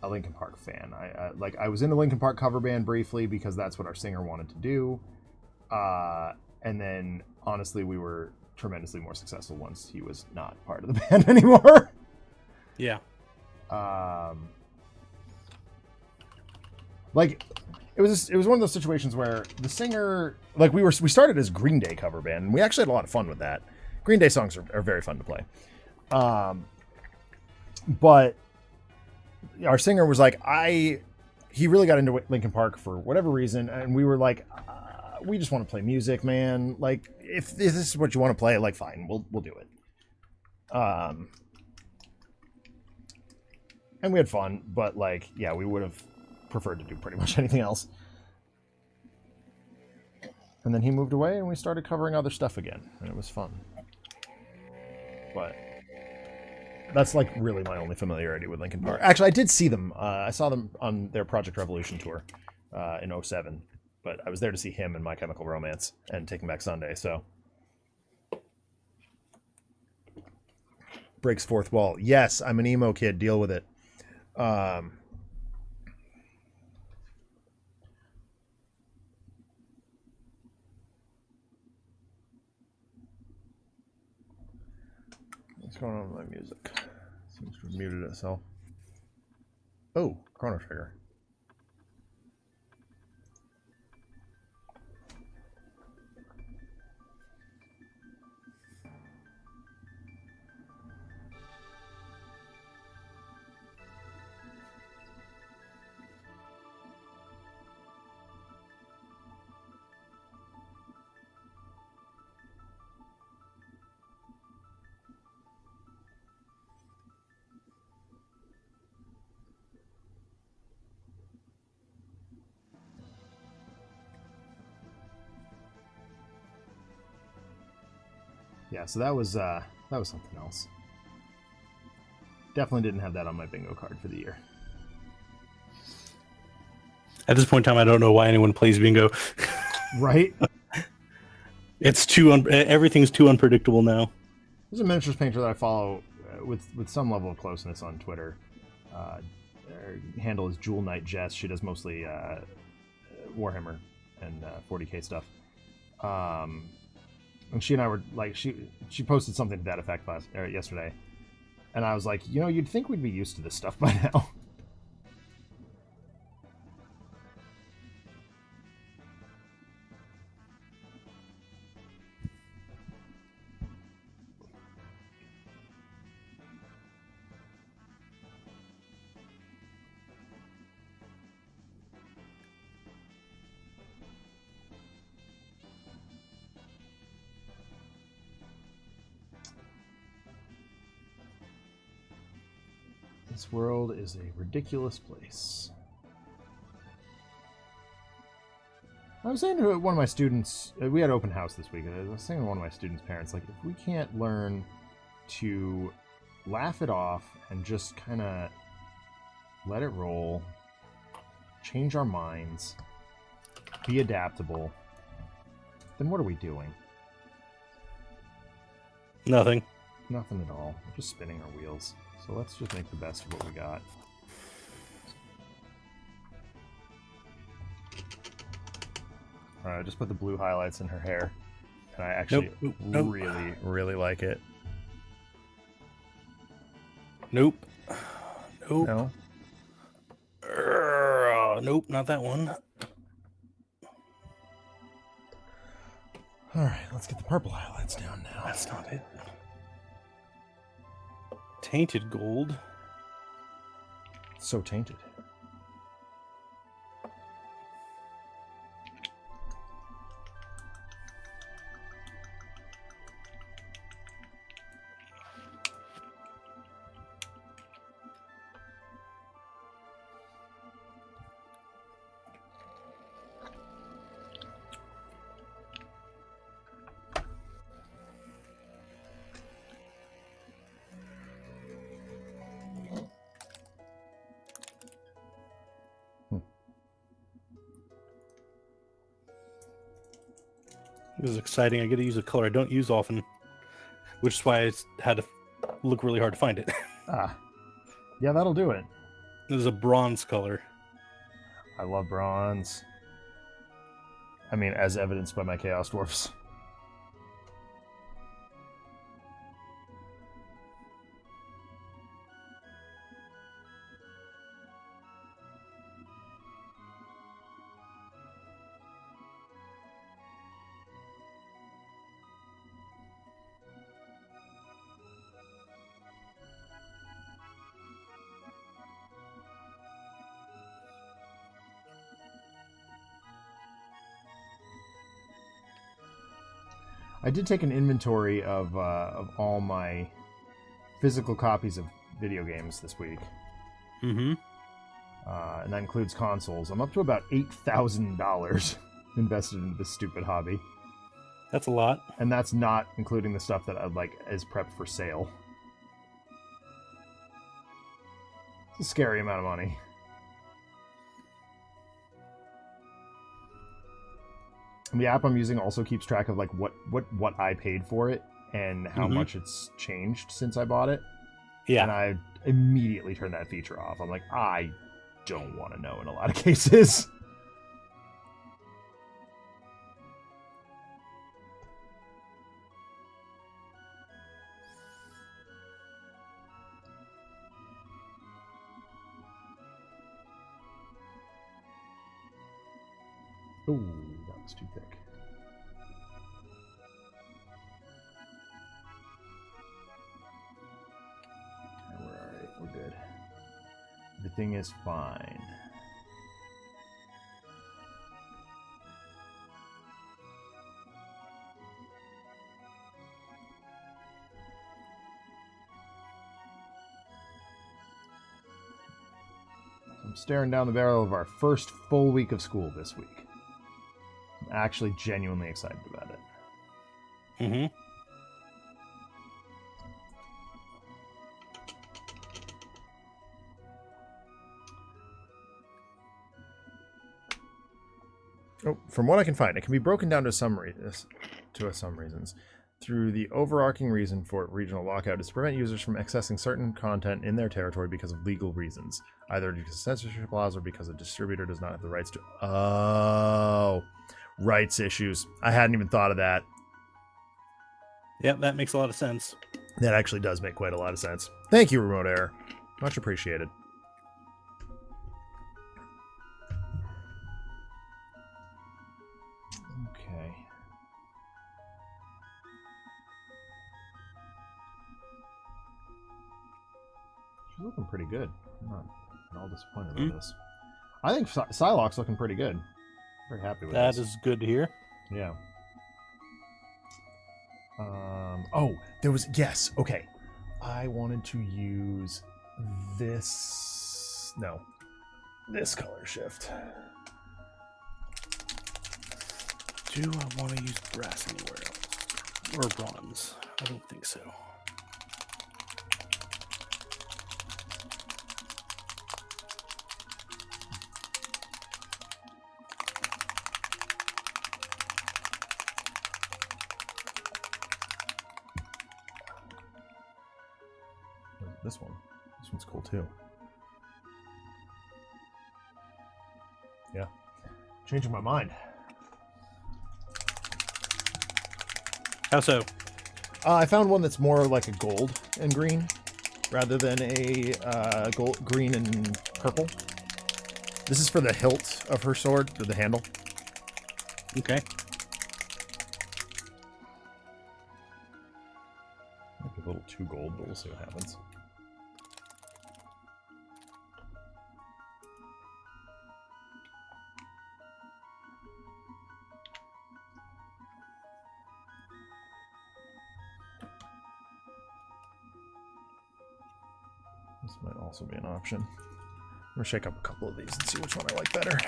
a Linkin Park fan. I was in a Linkin Park cover band briefly because that's what our singer wanted to do. And then honestly, we were tremendously more successful once he was not part of the band anymore. Yeah. Like it was one of those situations where the singer, like we started as Green Day cover band, and we actually had a lot of fun with that. Green Day songs are very fun to play. But our singer was like, he really got into Linkin Park for whatever reason, and we were like, we just want to play music, man. Like, if this is what you want to play, like, fine, we'll do it. And we had fun, but like, yeah, we would have preferred to do pretty much anything else. And then he moved away, and we started covering other stuff again, and it was fun. But that's like really my only familiarity with Linkin Park. Actually, I did see them. I saw them on their Project Revolution tour in 2007. But I was there to see him and My Chemical Romance and Taking Back Sunday, so. Breaks fourth wall. Yes, I'm an emo kid. Deal with it. What's going on with my music? Seems to have muted itself. Oh, Chrono Trigger. Yeah, so that was something else. Definitely didn't have that on my bingo card for the year. At this point in time, I don't know why anyone plays bingo. Right? It's everything's too unpredictable now. There's a miniatures painter that I follow with some level of closeness on Twitter. Her handle is Jewel Knight Jess. She does mostly Warhammer and 40k stuff. And she and I were like, she posted something to that effect yesterday, and I was like, you'd think we'd be used to this stuff by now. This world is a ridiculous place. I was saying to one of my students, we had open house this week, I was saying to one of my students' parents, like, if we can't learn to laugh it off and just kind of let it roll, change our minds, be adaptable, then what are we doing? Nothing. Nothing at all. We're just spinning our wheels. So let's just make the best of what we got. I just put the blue highlights in her hair. And I actually really like it. Nope. Nope. No? Nope, not that one. Alright, let's get the purple highlights down now. That's not it. Tainted gold. So tainted. This is exciting. I get to use a color I don't use often, which is why I had to look really hard to find it. Ah. Yeah, that'll do it. This is a bronze color. I love bronze. I mean, as evidenced by my Chaos Dwarfs. I did take an inventory of all my physical copies of video games this week. Mm-hmm. And that includes consoles. I'm up to about $8,000 invested into this stupid hobby. That's a lot. And that's not including the stuff that I'd like is prepped for sale. It's a scary amount of money. And the app I'm using also keeps track of like what I paid for it and how much it's changed since I bought it. Yeah. And I immediately turned that feature off. I'm like, I don't want to know in a lot of cases. Ooh, that was too thick. Okay, we're alright. We're good. Everything is fine. I'm staring down the barrel of our first full week of school this week. I'm actually genuinely excited about it. Mm-hmm. Oh, from what I can find, it can be broken down to some reasons. Through the overarching reason for regional lockout is to prevent users from accessing certain content in their territory because of legal reasons, either because of censorship laws or because a distributor does not have the rights to. Oh, rights issues. I hadn't even thought of that. Yep, that makes a lot of sense. That actually does make quite a lot of sense. Thank you, Remote Error. Much appreciated. Okay. She's looking pretty good. I'm not at all disappointed with this. I think Psylocke's looking pretty good. Very happy with that. this. That is good to hear. Yeah. Oh, there was... Yes, okay. I wanted to use this... No. This color shift. Do I want to use brass anywhere else? Or bronze? I don't think so. This one. This one's cool too. Yeah. Changing my mind. How so? I found one that's more like a gold and green rather than a green and purple. This is for the hilt of her sword, or the handle. Okay. Maybe a little too gold, but we'll see what happens. This might also be an option. I'm going to shake up a couple of these and see which one I like better.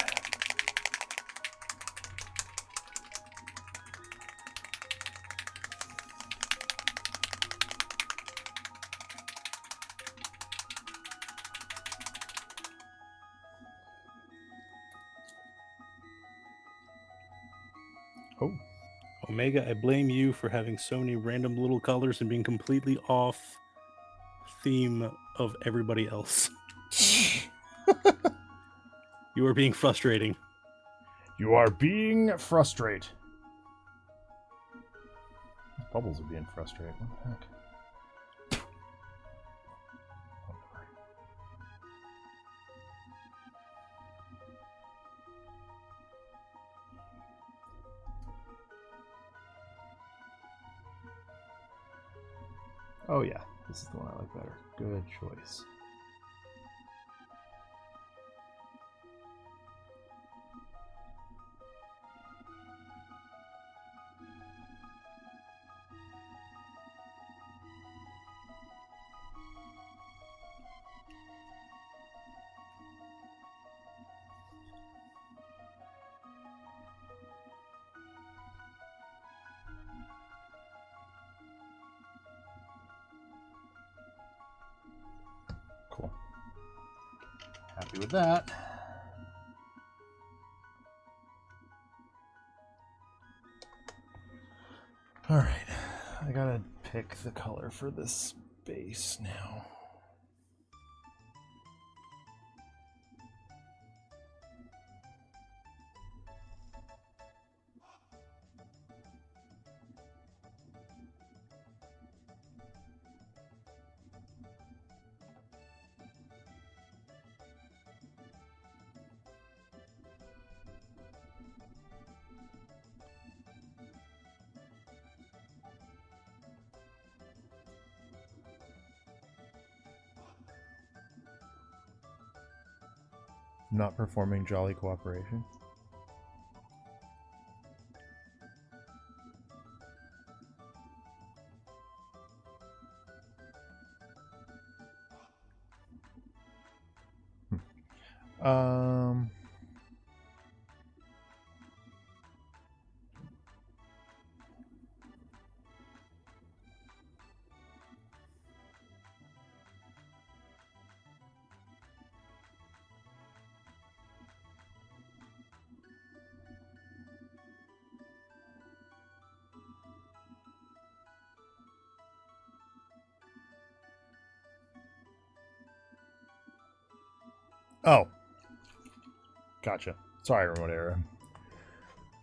Omega, I blame you for having so many random little colors and being completely off theme of everybody else. You are being frustrating. You are being frustrated. These bubbles are being frustrated. What the heck? Oh yeah, this is the one I like better. Good choice. Cool. Happy with that. All right, I gotta pick the color for this base now. Not performing jolly cooperation. Um. Oh. Gotcha. Sorry, remote error.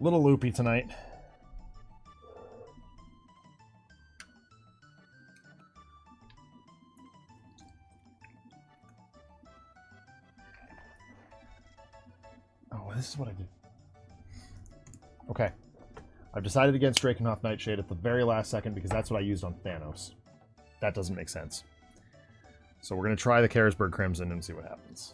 Little loopy tonight. Oh, this is what I did. Okay. I've decided against Drakenhoff Nightshade at the very last second because that's what I used on Thanos. That doesn't make sense. So we're going to try the Carisburg Crimson and see what happens.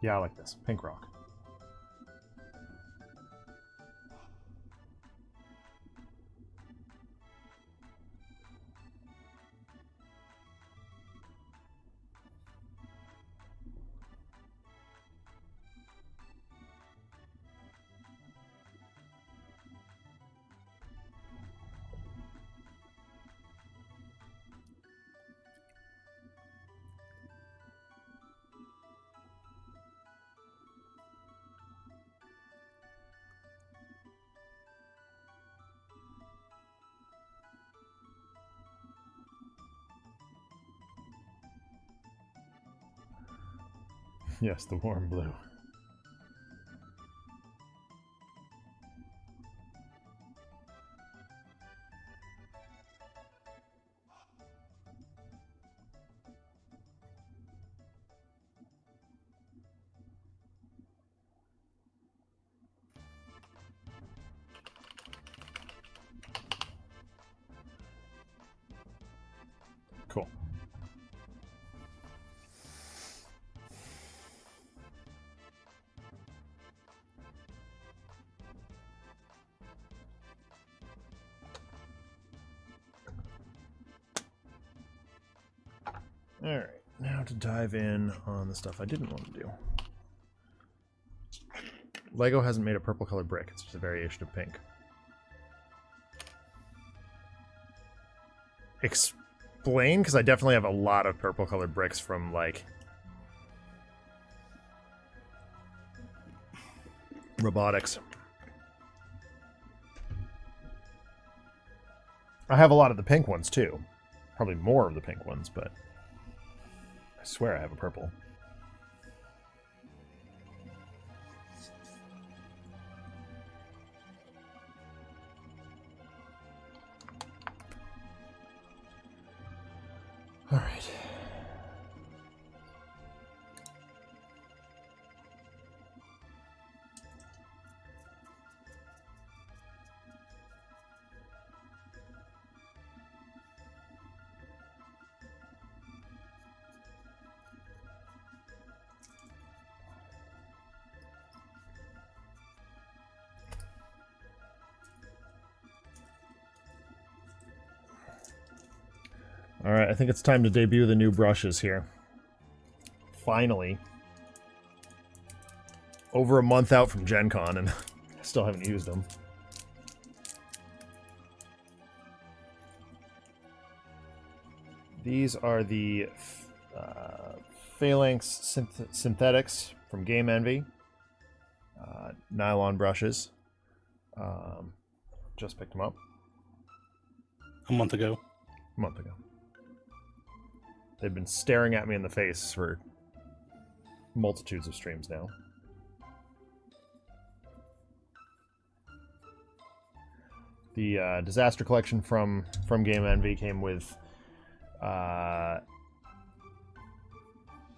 Yeah, I like this. Pink rock. Yes, the warm blue. Cool. Alright, now to dive in on the stuff I didn't want to do. Lego hasn't made a purple colored brick. It's just a variation of pink. Explain, because I definitely have a lot of purple colored bricks from, like, robotics. I have a lot of the pink ones, too. Probably more of the pink ones, but I swear I have a purple. All right. All right, I think it's time to debut the new brushes here. Finally. Over a month out from Gen Con, and I still haven't used them. These are the Phalanx Synthetics from Game Envy. Nylon brushes. Just picked them up. A month ago. A month ago. They've been staring at me in the face for multitudes of streams now. The Disaster Collection from Game Envy came with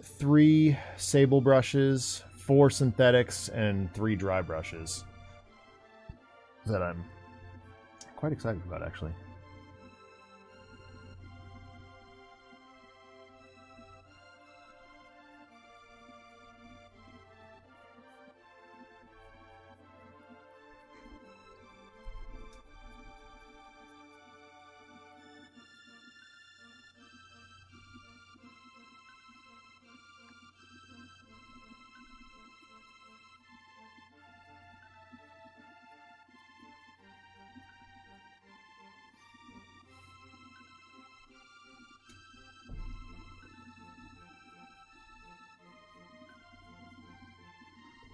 3 sable brushes, 4 synthetics, and 3 dry brushes that I'm quite excited about, actually.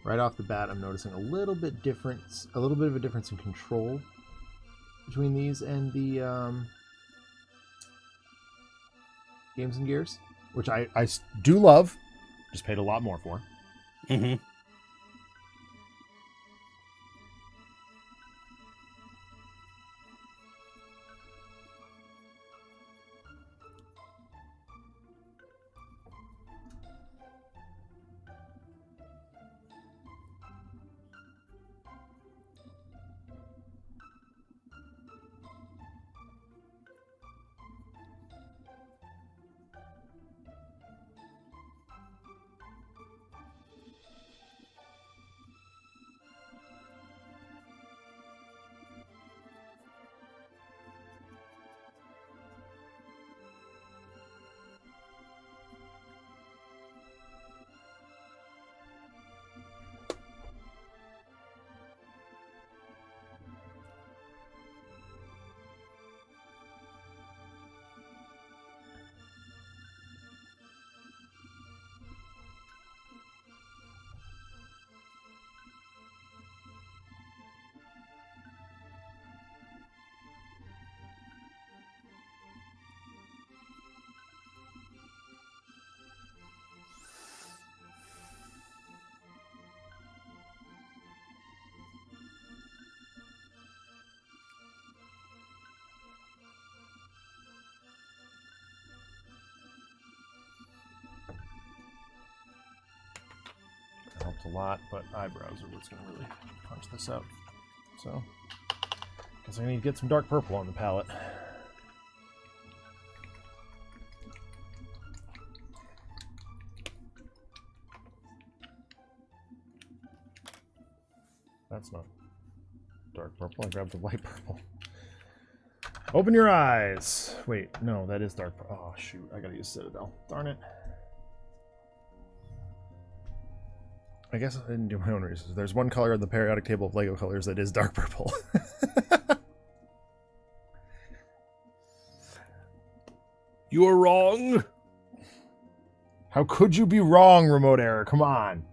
Right off the bat, I'm noticing a little bit of a difference in control between these and the Games and Gears, which I do love, just paid a lot more for. Mm-hmm. Helps a lot, but eyebrows are what's going to really punch this out. So, guess I need to get some dark purple on the palette. That's not dark purple. I grabbed the light purple. Open your eyes. Wait, no, that is dark purple. Oh, shoot. I gotta use Citadel. Darn it. I guess I didn't do my own research. There's one color in the periodic table of Lego colors that is dark purple. You're wrong. How could you be wrong, remote error? Come on.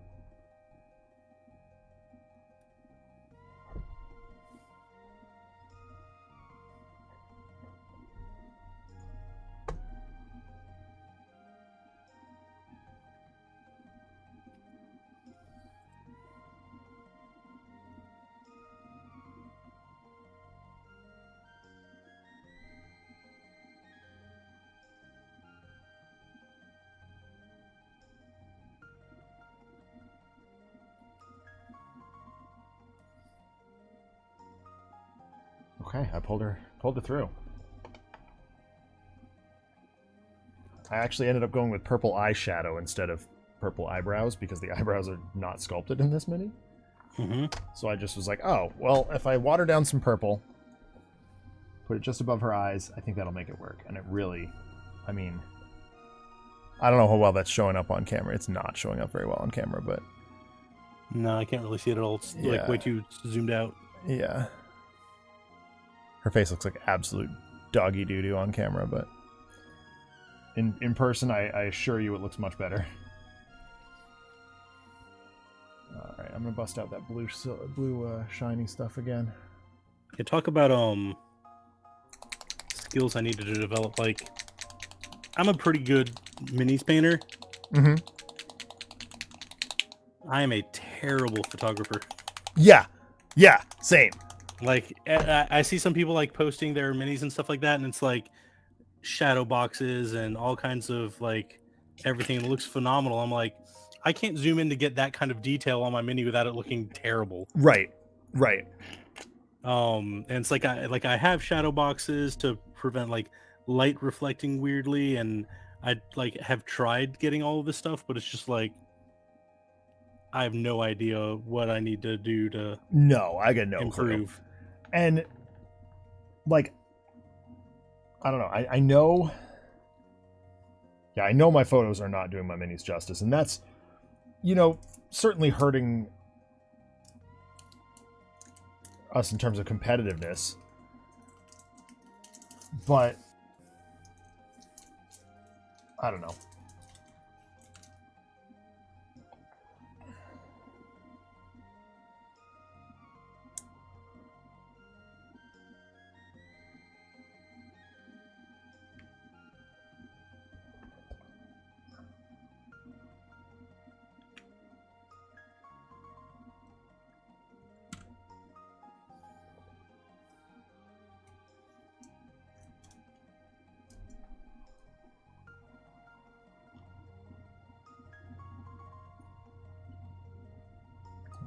Okay, I pulled her through. I actually ended up going with purple eyeshadow instead of purple eyebrows because the eyebrows are not sculpted in this mini. Mm-hmm. So I just was like, oh, well, if I water down some purple, put it just above her eyes, I think that'll make it work. And it really, I mean, I don't know how well that's showing up on camera. It's not showing up very well on camera, but... No, I can't really see it at all. It's like way too zoomed out. Yeah. Her face looks like absolute doggy doo-doo on camera, but in person, I assure you it looks much better. All right, I'm gonna bust out that blue shiny stuff again. Yeah, talk about skills I needed to develop. Like, I'm a pretty good minis painter. Mm-hmm. I am a terrible photographer. Yeah, same. Like, I see some people like posting their minis and stuff like that, and it's like shadow boxes and all kinds of like everything. It looks phenomenal. I'm like, I can't zoom in to get that kind of detail on my mini without it looking terrible. Right. And it's like I have shadow boxes to prevent like light reflecting weirdly, and I like have tried getting all of this stuff, but it's just like I have no idea what I need to do to I got no improve. Clue. And like, I don't know. I know. Yeah, I know my photos are not doing my minis justice, and that's, certainly hurting us in terms of competitiveness. But I don't know.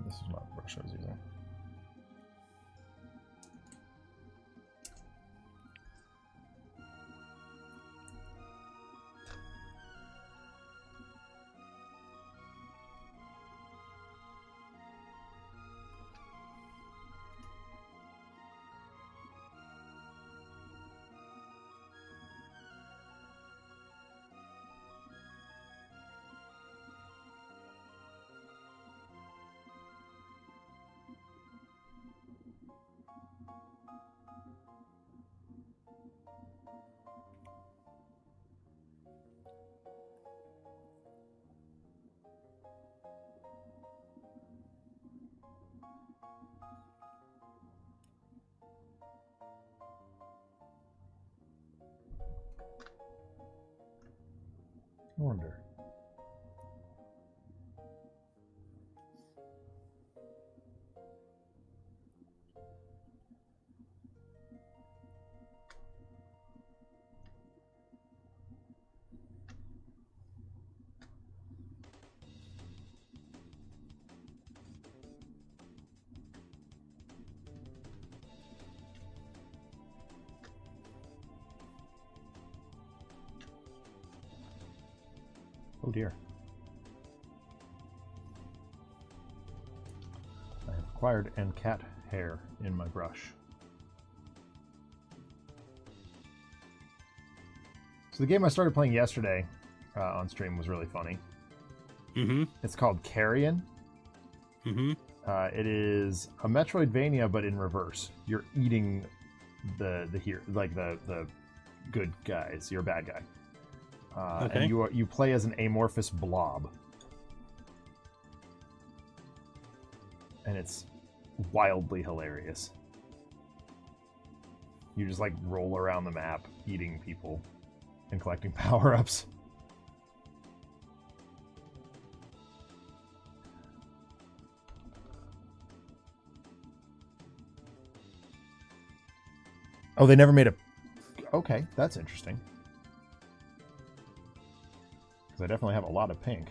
This is not the brush I was using. I wonder. Oh dear. I have acquired and cat hair in my brush. So the game I started playing yesterday on stream was really funny. Mm-hmm. It's called Carrion. Mm-hmm. It is a Metroidvania, but in reverse. You're eating the good guys. You're a bad guy, Okay. and you play as an amorphous blob, and it's wildly hilarious. You just like roll around the map, eating people, and collecting power-ups. Oh, they never made a... Okay, that's interesting. Because I definitely have a lot of pink.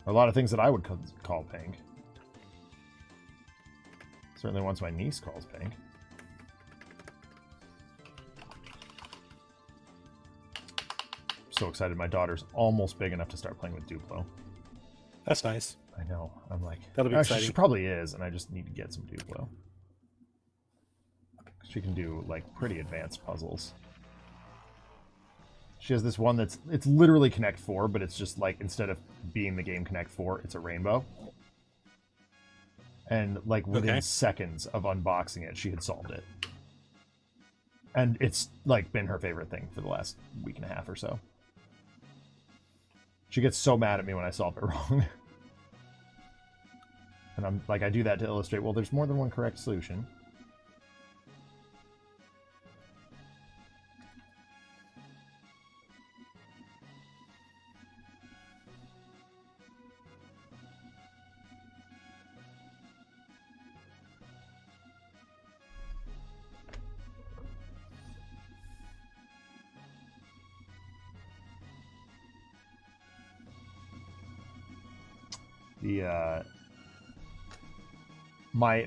A lot of things that I would call pink. Certainly ones my niece calls pink. So excited. My daughter's almost big enough to start playing with Duplo. That's nice. I know. I'm like... That'll be exciting. She probably is, and I just need to get some Duplo. She can do, like, pretty advanced puzzles. She has this one it's literally Connect 4, but it's just, like, instead of being the game Connect 4, it's a rainbow. And, like, within seconds of unboxing it, she had solved it. And it's, like, been her favorite thing for the last week and a half or so. She gets so mad at me when I solve it wrong. And I'm, like, I do that to illustrate, well, there's more than one correct solution.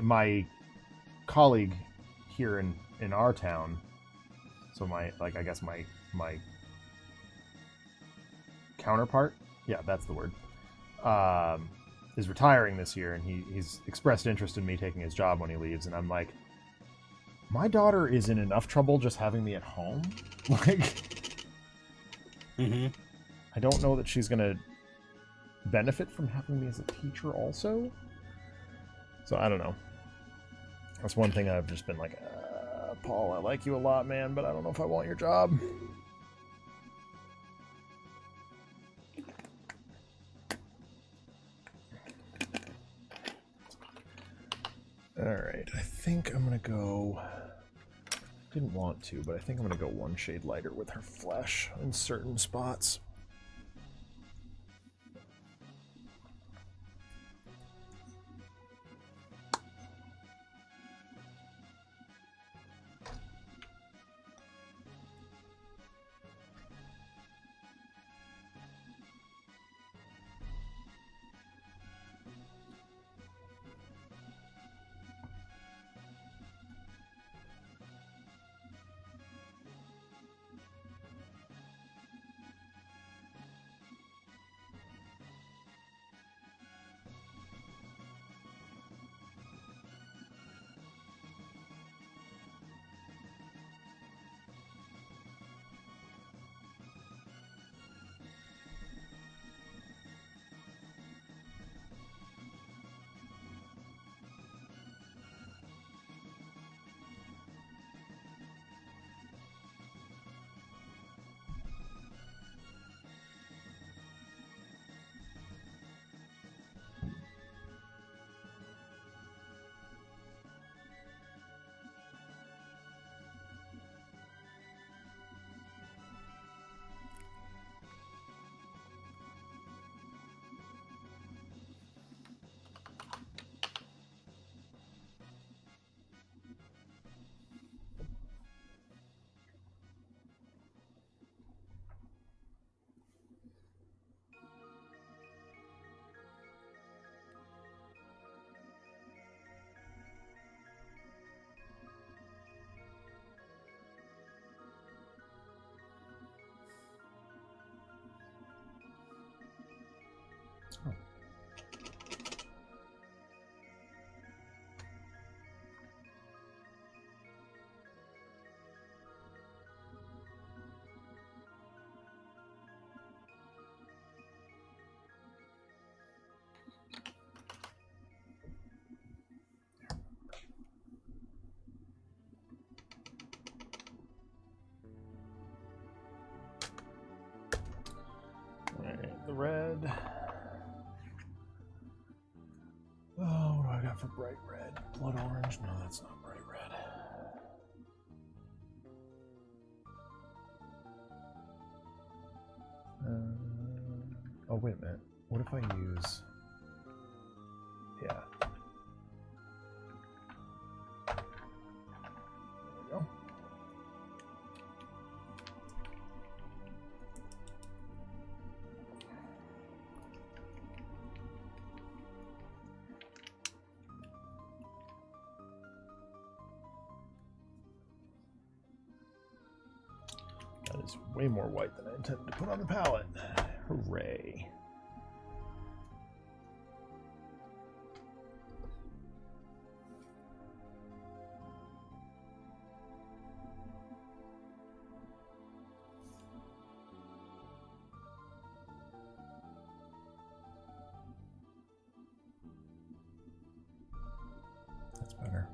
My colleague here in our town, so my counterpart, yeah, that's the word, is retiring this year, and he's expressed interest in me taking his job when he leaves, and I'm like, my daughter is in enough trouble just having me at home. Like, I don't know that she's gonna benefit from having me as a teacher also. So I don't know. That's one thing I've just been like, Paul, I like you a lot, man, but I don't know if I want your job. Alright, I think I'm gonna go... Didn't want to, but I think I'm gonna go one shade lighter with her flesh in certain spots. for bright red. Blood orange? No, that's not bright red. Oh, wait a minute. What if I use... Yeah. There we go. That is way more white than I intended to put on the palette. Hooray. That's better.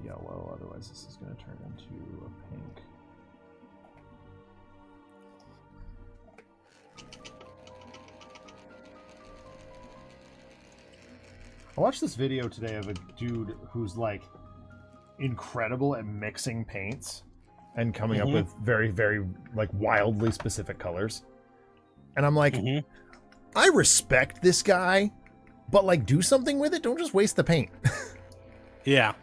Yellow, otherwise this is going to turn into a pink. I watched this video today of a dude who's like incredible at mixing paints and coming up with very, very like wildly specific colors. And I'm like, I respect this guy, but like do something with it. Don't just waste the paint. Yeah.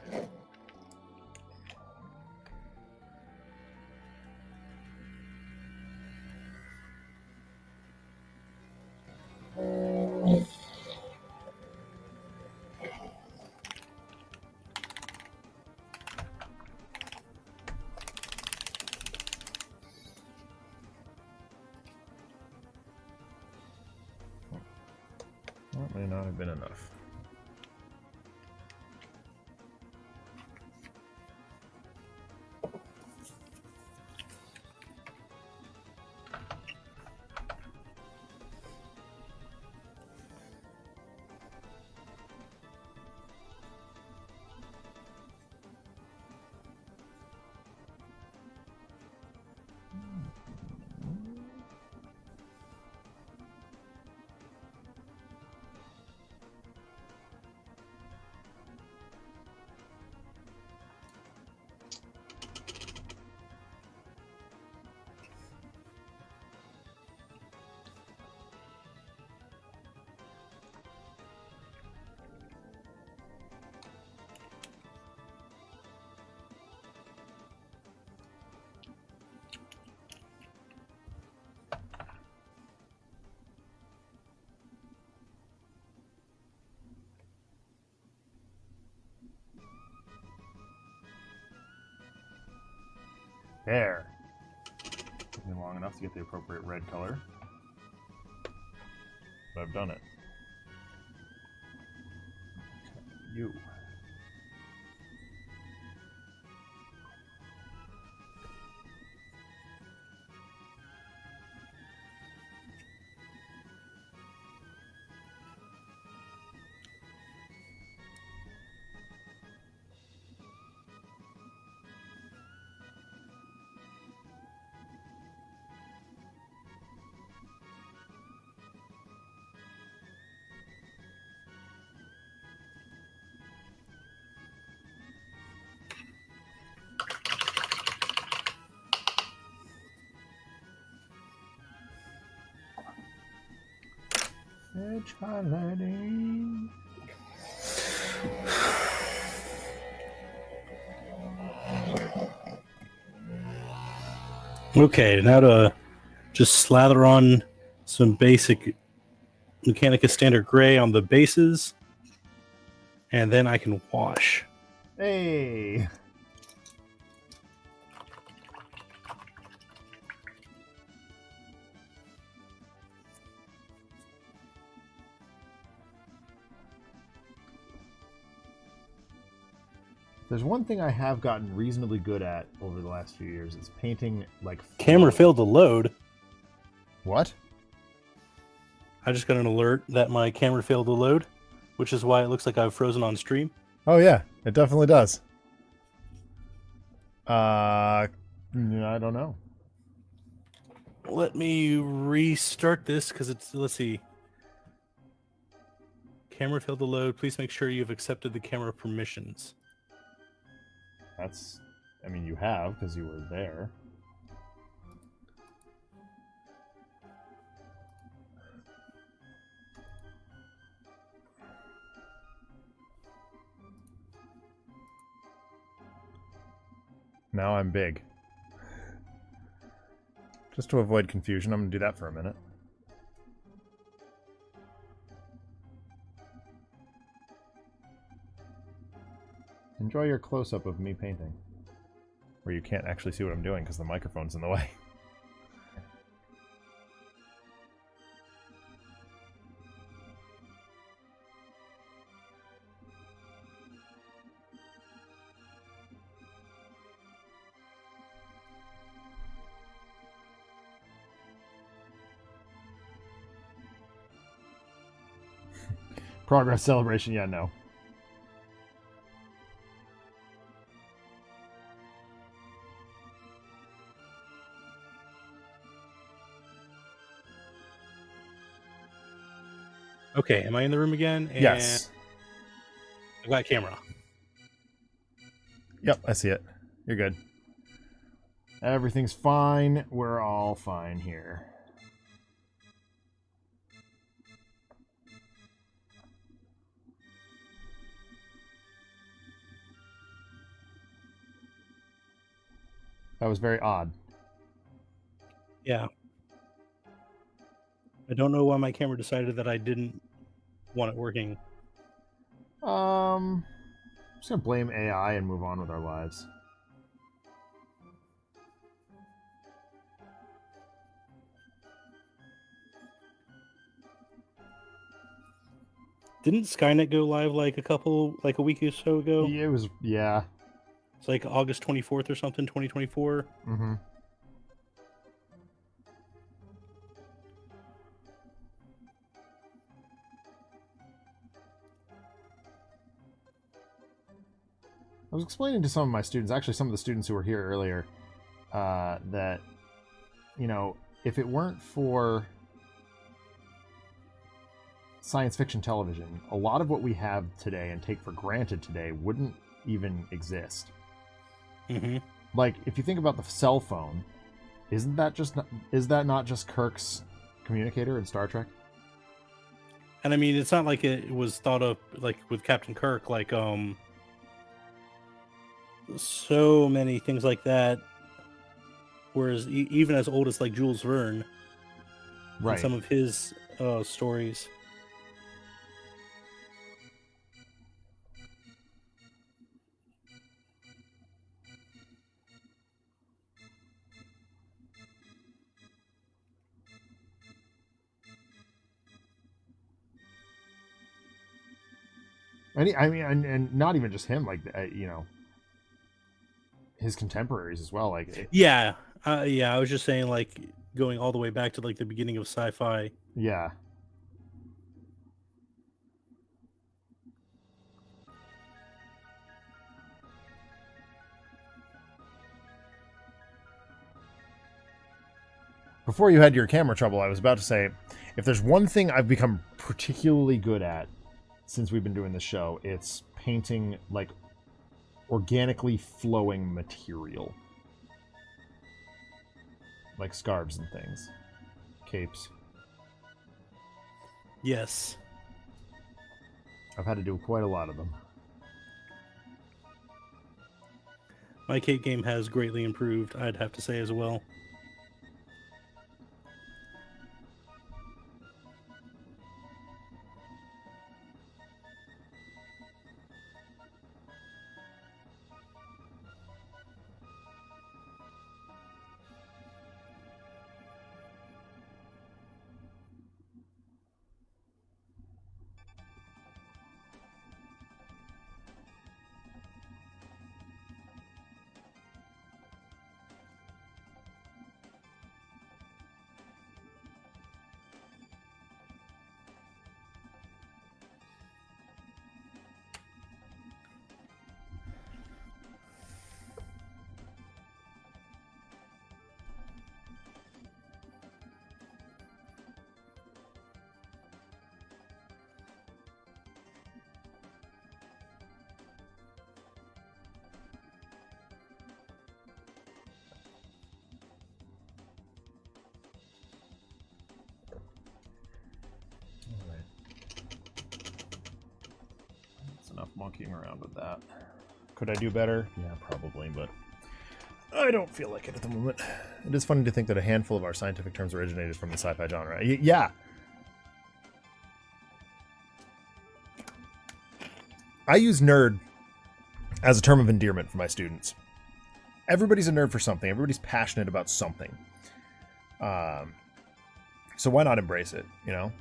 That may not have been enough. There. Took me long enough to get the appropriate red color. But I've done it. Okay, you. Edge highlighting. Okay, now to just slather on some basic Mechanica Standard Gray on the bases, and then I can wash. Hey! There's one thing I have gotten reasonably good at over the last few years is painting like... Camera failed to load. What? I just got an alert that my camera failed to load, which is why it looks like I've frozen on stream. Oh yeah, it definitely does. I don't know. Let me restart this because it's, let's see. Camera failed to load. Please make sure you've accepted the camera permissions. I mean, you have because you were there. Now I'm big. Just to avoid confusion, I'm going to do that for a minute. Enjoy your close-up of me painting. Where you can't actually see what I'm doing because the microphone's in the way. Progress celebration, yeah, no. Okay, am I in the room again? And Yes. I've got camera. Yep, I see it. You're good. Everything's fine. We're all fine here. That was very odd. Yeah. I don't know why my camera decided that I didn't want it working. I'm just gonna blame AI and move on with our lives. Didn't Skynet go live like a week or so ago? It was, yeah. It's like August 24th or something, 2024. Mm-hmm. I was explaining to some of my students, actually some of the students who were here earlier, that, you know, if it weren't for science fiction television, a lot of what we have today and take for granted today wouldn't even exist. Mm-hmm. Like, if you think about the cell phone, is that not just Kirk's communicator in Star Trek? And I mean, it's not like it was thought of like with Captain Kirk, like so many things like that. Whereas even as old as like Jules Verne, Right. and some of his stories. I mean, and not even just him, like, you know, his contemporaries as well. Like, Yeah, I was just saying, like, going all the way back to like the beginning of sci-fi. yeah. Before you had your camera trouble, I was about to say, if there's one thing I've become particularly good at since we've been doing this show, it's painting, like, organically flowing material. Like scarves and things. Capes. Yes. I've had to do quite a lot of them. My cape game has greatly improved, I'd have to say as well. monkeying around with that. Could I do better? Yeah, probably, but I don't feel like it at the moment. It is funny to think that a handful of our scientific terms originated from the sci-fi genre. Yeah. I use nerd as a term of endearment for my students. Everybody's a nerd for something. Everybody's passionate about something. So why not embrace it, you know?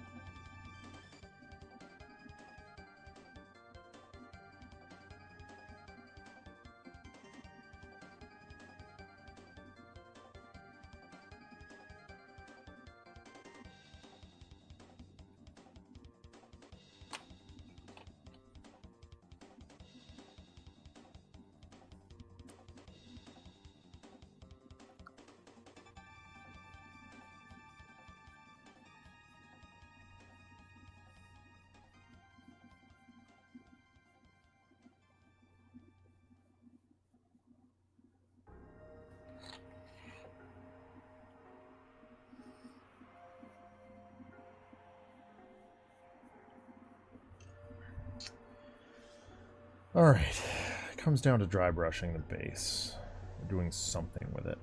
All right, it comes down to dry brushing the base. We're doing something with it.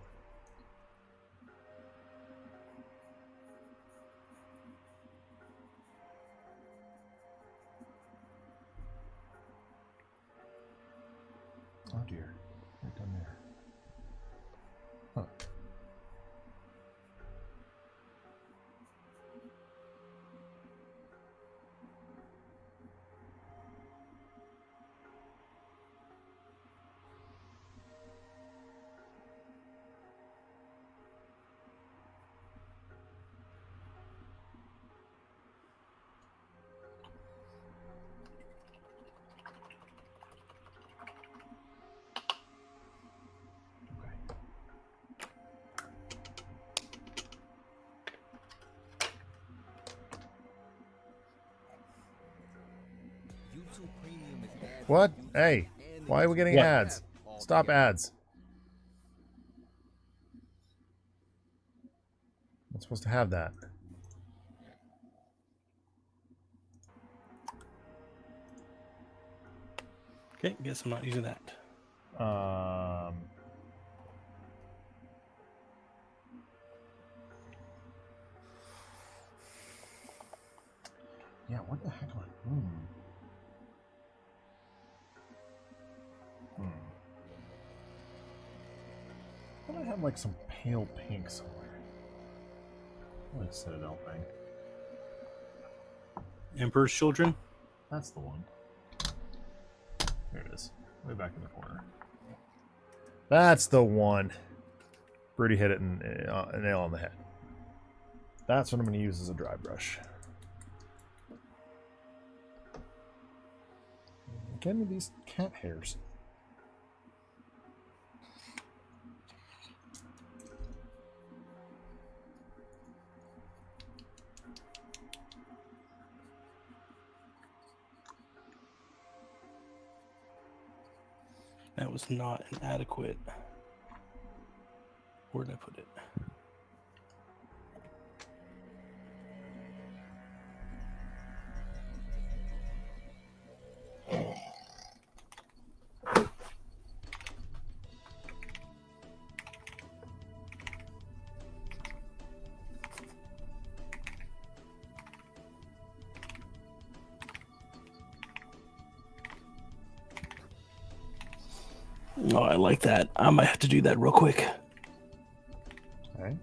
Oh dear, right down there. Huh. What? Hey, why are we getting ads? Stop ads. I'm supposed to have that. Okay, guess I'm not using that. Yeah, what the heck? I thought I had like some pale pink somewhere. Like Citadel thing. Emperor's Children? That's the one. There it is. Way back in the corner. That's the one. Brady hit it and a nail on the head. That's what I'm going to use as a dry brush. Again with these cat hairs. That was not an adequate. Where did I put it? Oh, I like that. I might have to do that real quick. All right.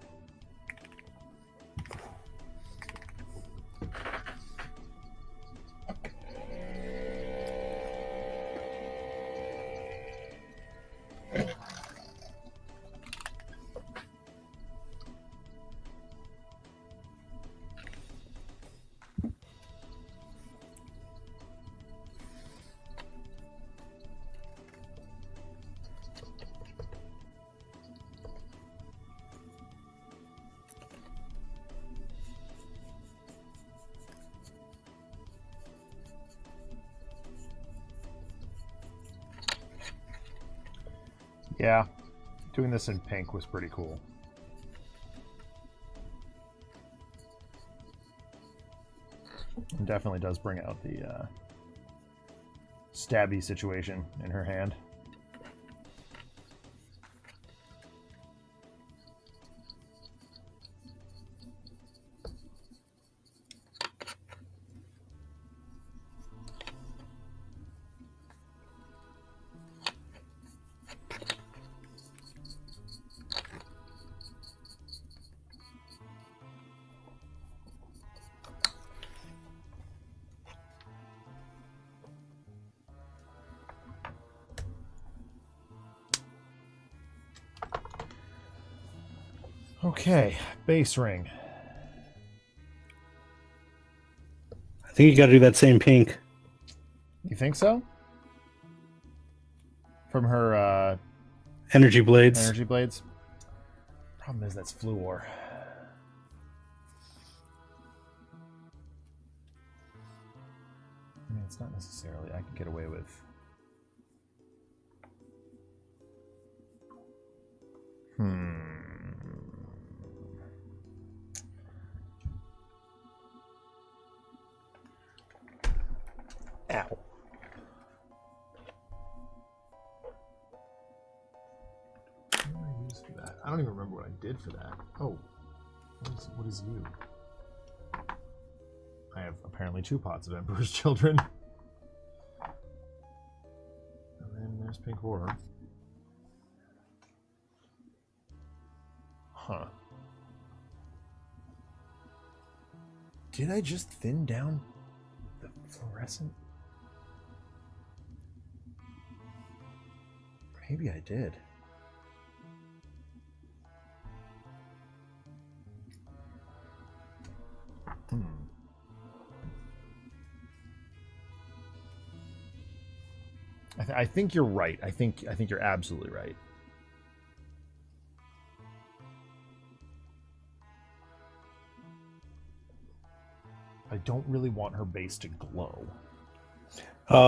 Yeah, doing this in pink was pretty cool. It definitely does bring out the stabby situation in her hand. Okay, base ring. I think you got to do that same pink. You think so? From her energy blades. Energy blades. Problem is that's fluor. I mean, it's not necessarily. I could get away with. Ow. What did I use for that? I don't even remember what I did for that. Oh. What is you? I have apparently 2 pots of Emperor's Children. And then there's Pink Horror. Huh. Did I just thin down the fluorescent? Maybe I did. I think you're right. I think you're absolutely right. I don't really want her base to glow.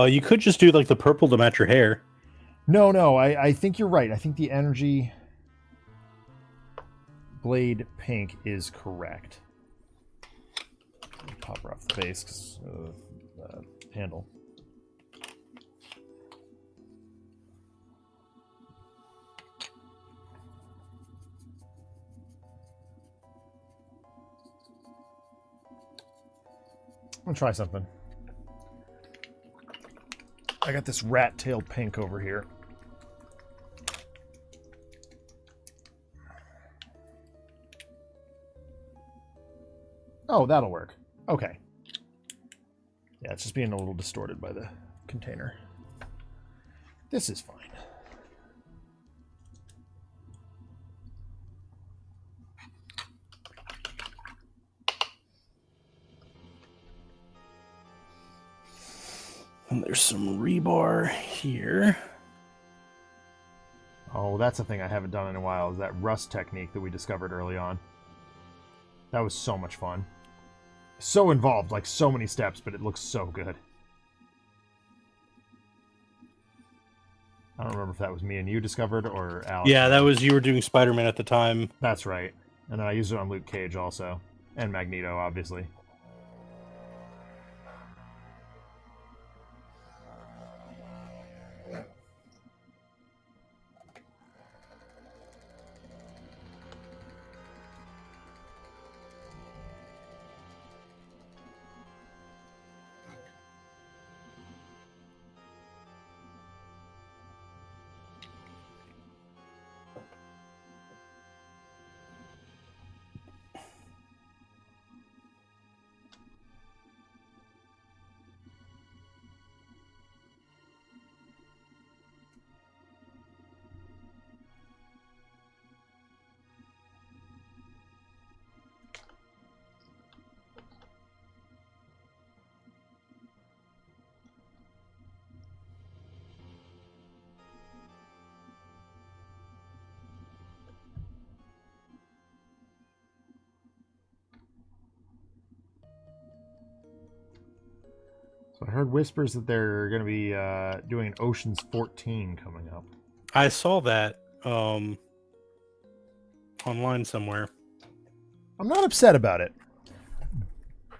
You could just do like the purple to match your hair. No, I think you're right. I think the energy blade pink is correct. Pop her off the base because handle. I'm gonna try something. I got this rat tail pink over here. Oh, that'll work. Okay. Yeah, it's just being a little distorted by the container. This is fine. And there's some rebar here. Oh, that's a thing I haven't done in a while, is that rust technique that we discovered early on. That was so much fun. So involved, like so many steps, but it looks so good. I don't remember if that was me and you discovered or Alex. Yeah, that was you were doing Spider-Man at the time. That's right. And then I used it on Luke Cage also. And Magneto, obviously. So I heard whispers that they're going to be doing an Ocean's 14 coming up. I saw that online somewhere. I'm not upset about it.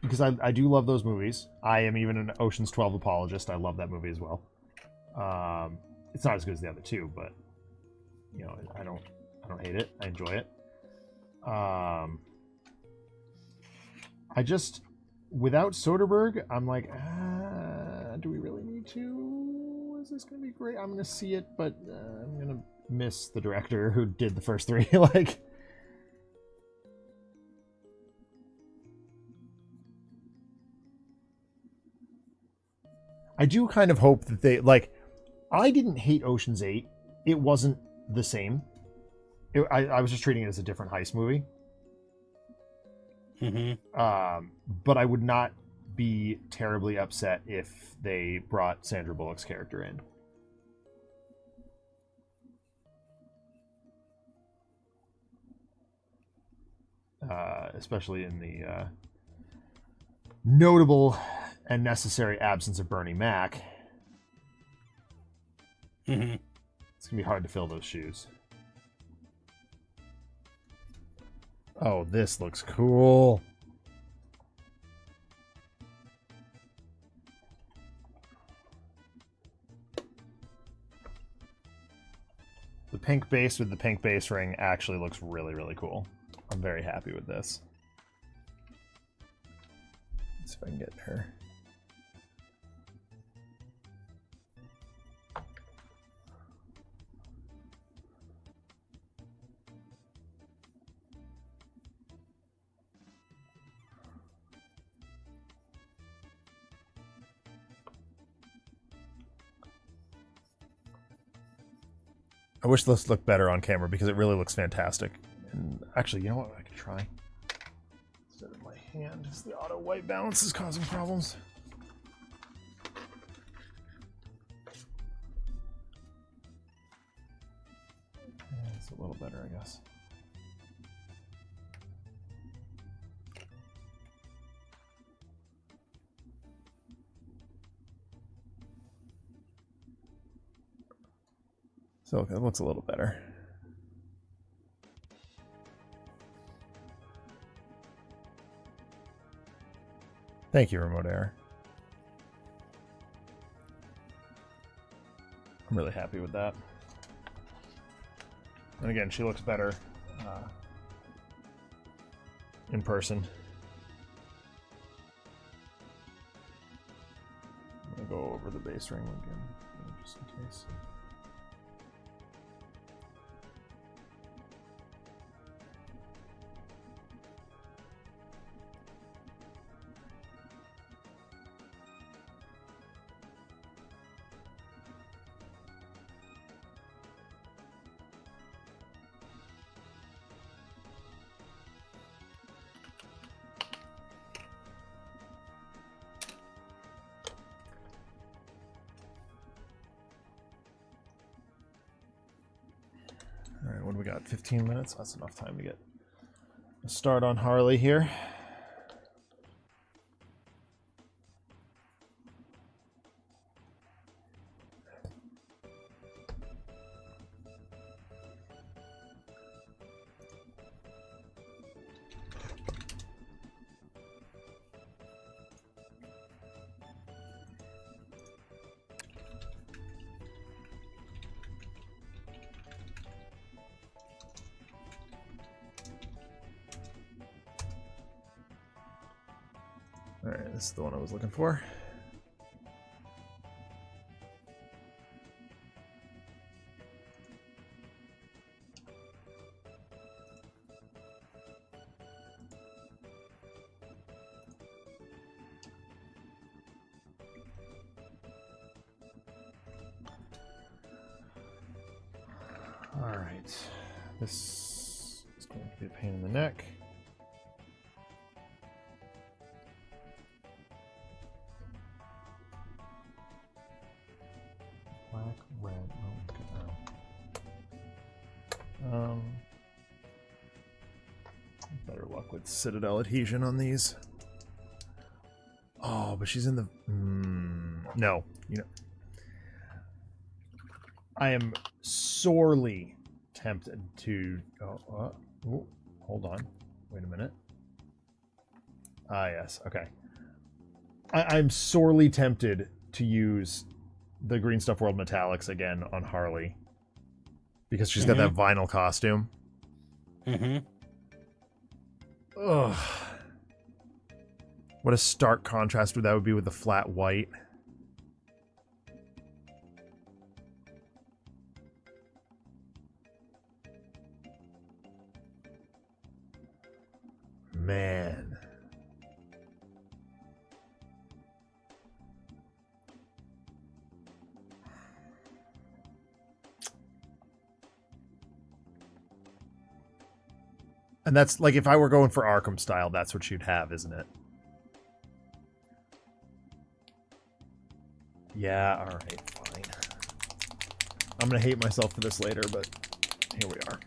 Because I do love those movies. I am even an Ocean's 12 apologist. I love that movie as well. It's not as good as the other two, but you know, I don't hate it. I enjoy it. I just, without Soderbergh, I'm like, do we really need to? Is this going to be great? I'm going to see it, but I'm going to miss the director who did the first three. Like, I do kind of hope that they, like, I didn't hate Ocean's 8. It wasn't the same. I was just treating it as a different heist movie. But I would not be terribly upset if they brought Sandra Bullock's character in. Especially in the notable and necessary absence of Bernie Mac. It's going to be hard to fill those shoes. Oh, this looks cool. The pink base with the pink base ring actually looks really, really cool. I'm very happy with this. Let's see if I can get her. I wish this looked better on camera because it really looks fantastic. And actually, you know what? I could try. Instead of my hand, the auto white balance is causing problems. It's a little better, I guess. So it looks a little better. Thank you, Remote Air. I'm really happy with that. And again, she looks better in person. I'm gonna go over the base ring again, just in case. All right, what do we got? 15 minutes? That's enough time to get a start on Harley here. All right, this is the one I was looking for. All right, this is going to be a pain in the neck. Black, red, better luck with Citadel adhesion on these. Oh, but she's in the... no, you know... I am sorely tempted to... hold on. Wait a minute. Ah, yes. Okay. I'm sorely tempted to use the Green Stuff World Metallics again on Harley. Because she's got that vinyl costume. Mm-hmm. Ugh. What a stark contrast that would be with the flat white. Man. And that's like, if I were going for Arkham style, that's what you'd have, isn't it? Yeah, alright, fine. I'm gonna hate myself for this later, but here we are.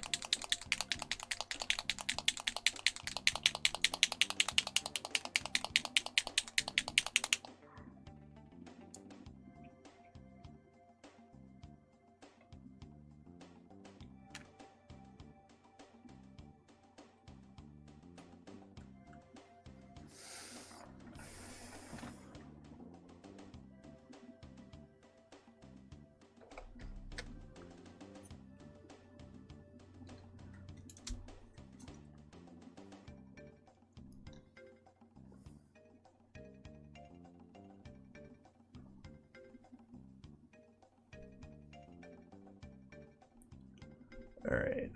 All right.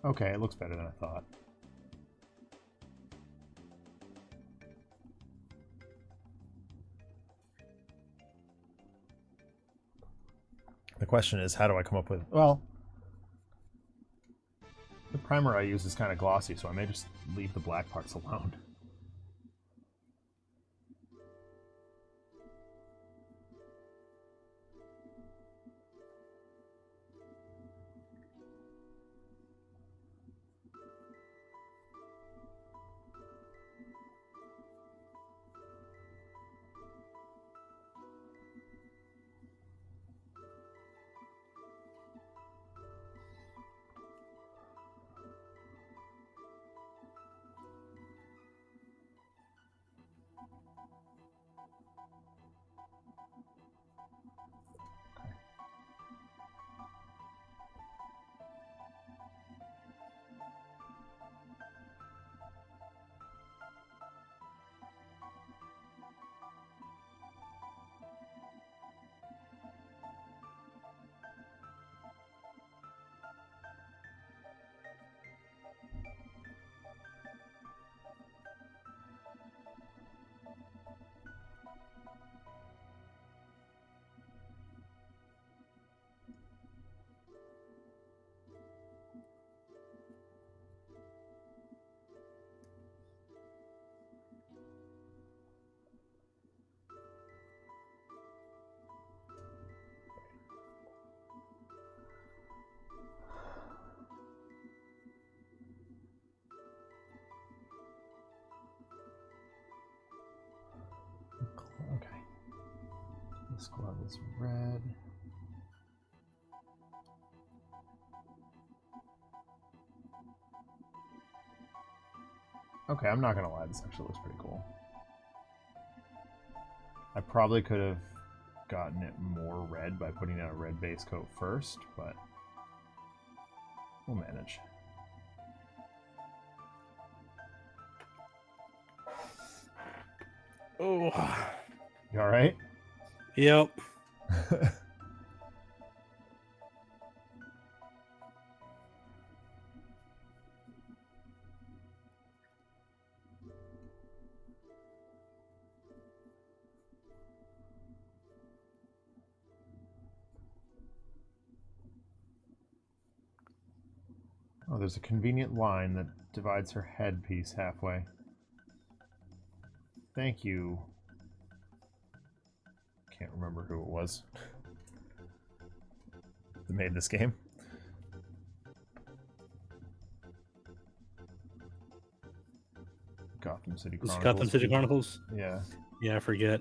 Okay, it looks better than I thought. The question is, how do I come up with... Well, the primer I use is kind of glossy, so I may just leave the black parts alone. Okay. This glove is red. Okay, I'm not gonna lie, this actually looks pretty cool. I probably could have gotten it more red by putting in a red base coat first, but we'll manage. Oh. You alright? Yep. there's a convenient line that divides her headpiece halfway. Thank you. Can't remember who it was that made this game. Gotham City Chronicles. Gotham City Chronicles? Yeah. Yeah, I forget.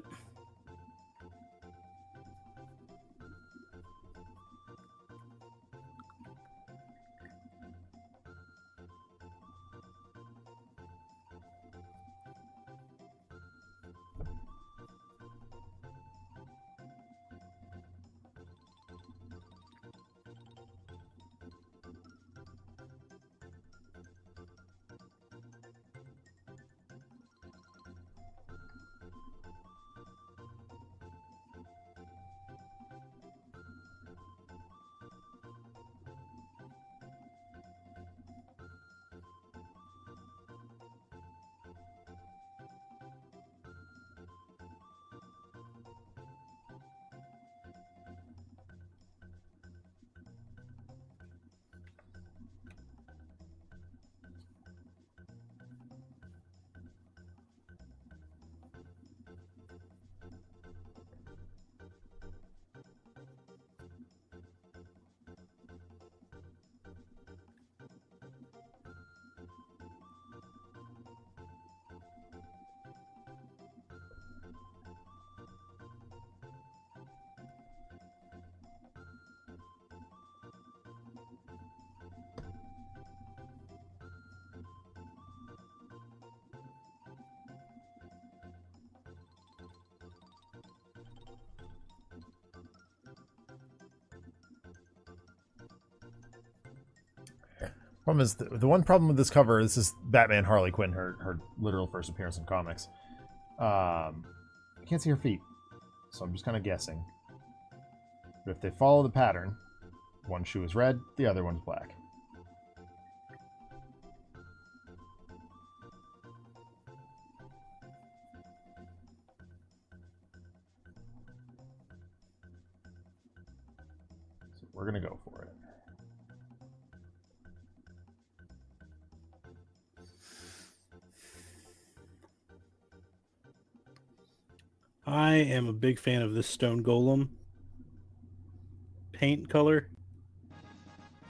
Problem is, the one problem with this cover, this is Batman Harley Quinn, her literal first appearance in comics. I can't see her feet, so I'm just kind of guessing. But if they follow the pattern, one shoe is red, the other one's black. So we're going to go for it. I am a big fan of this stone golem paint color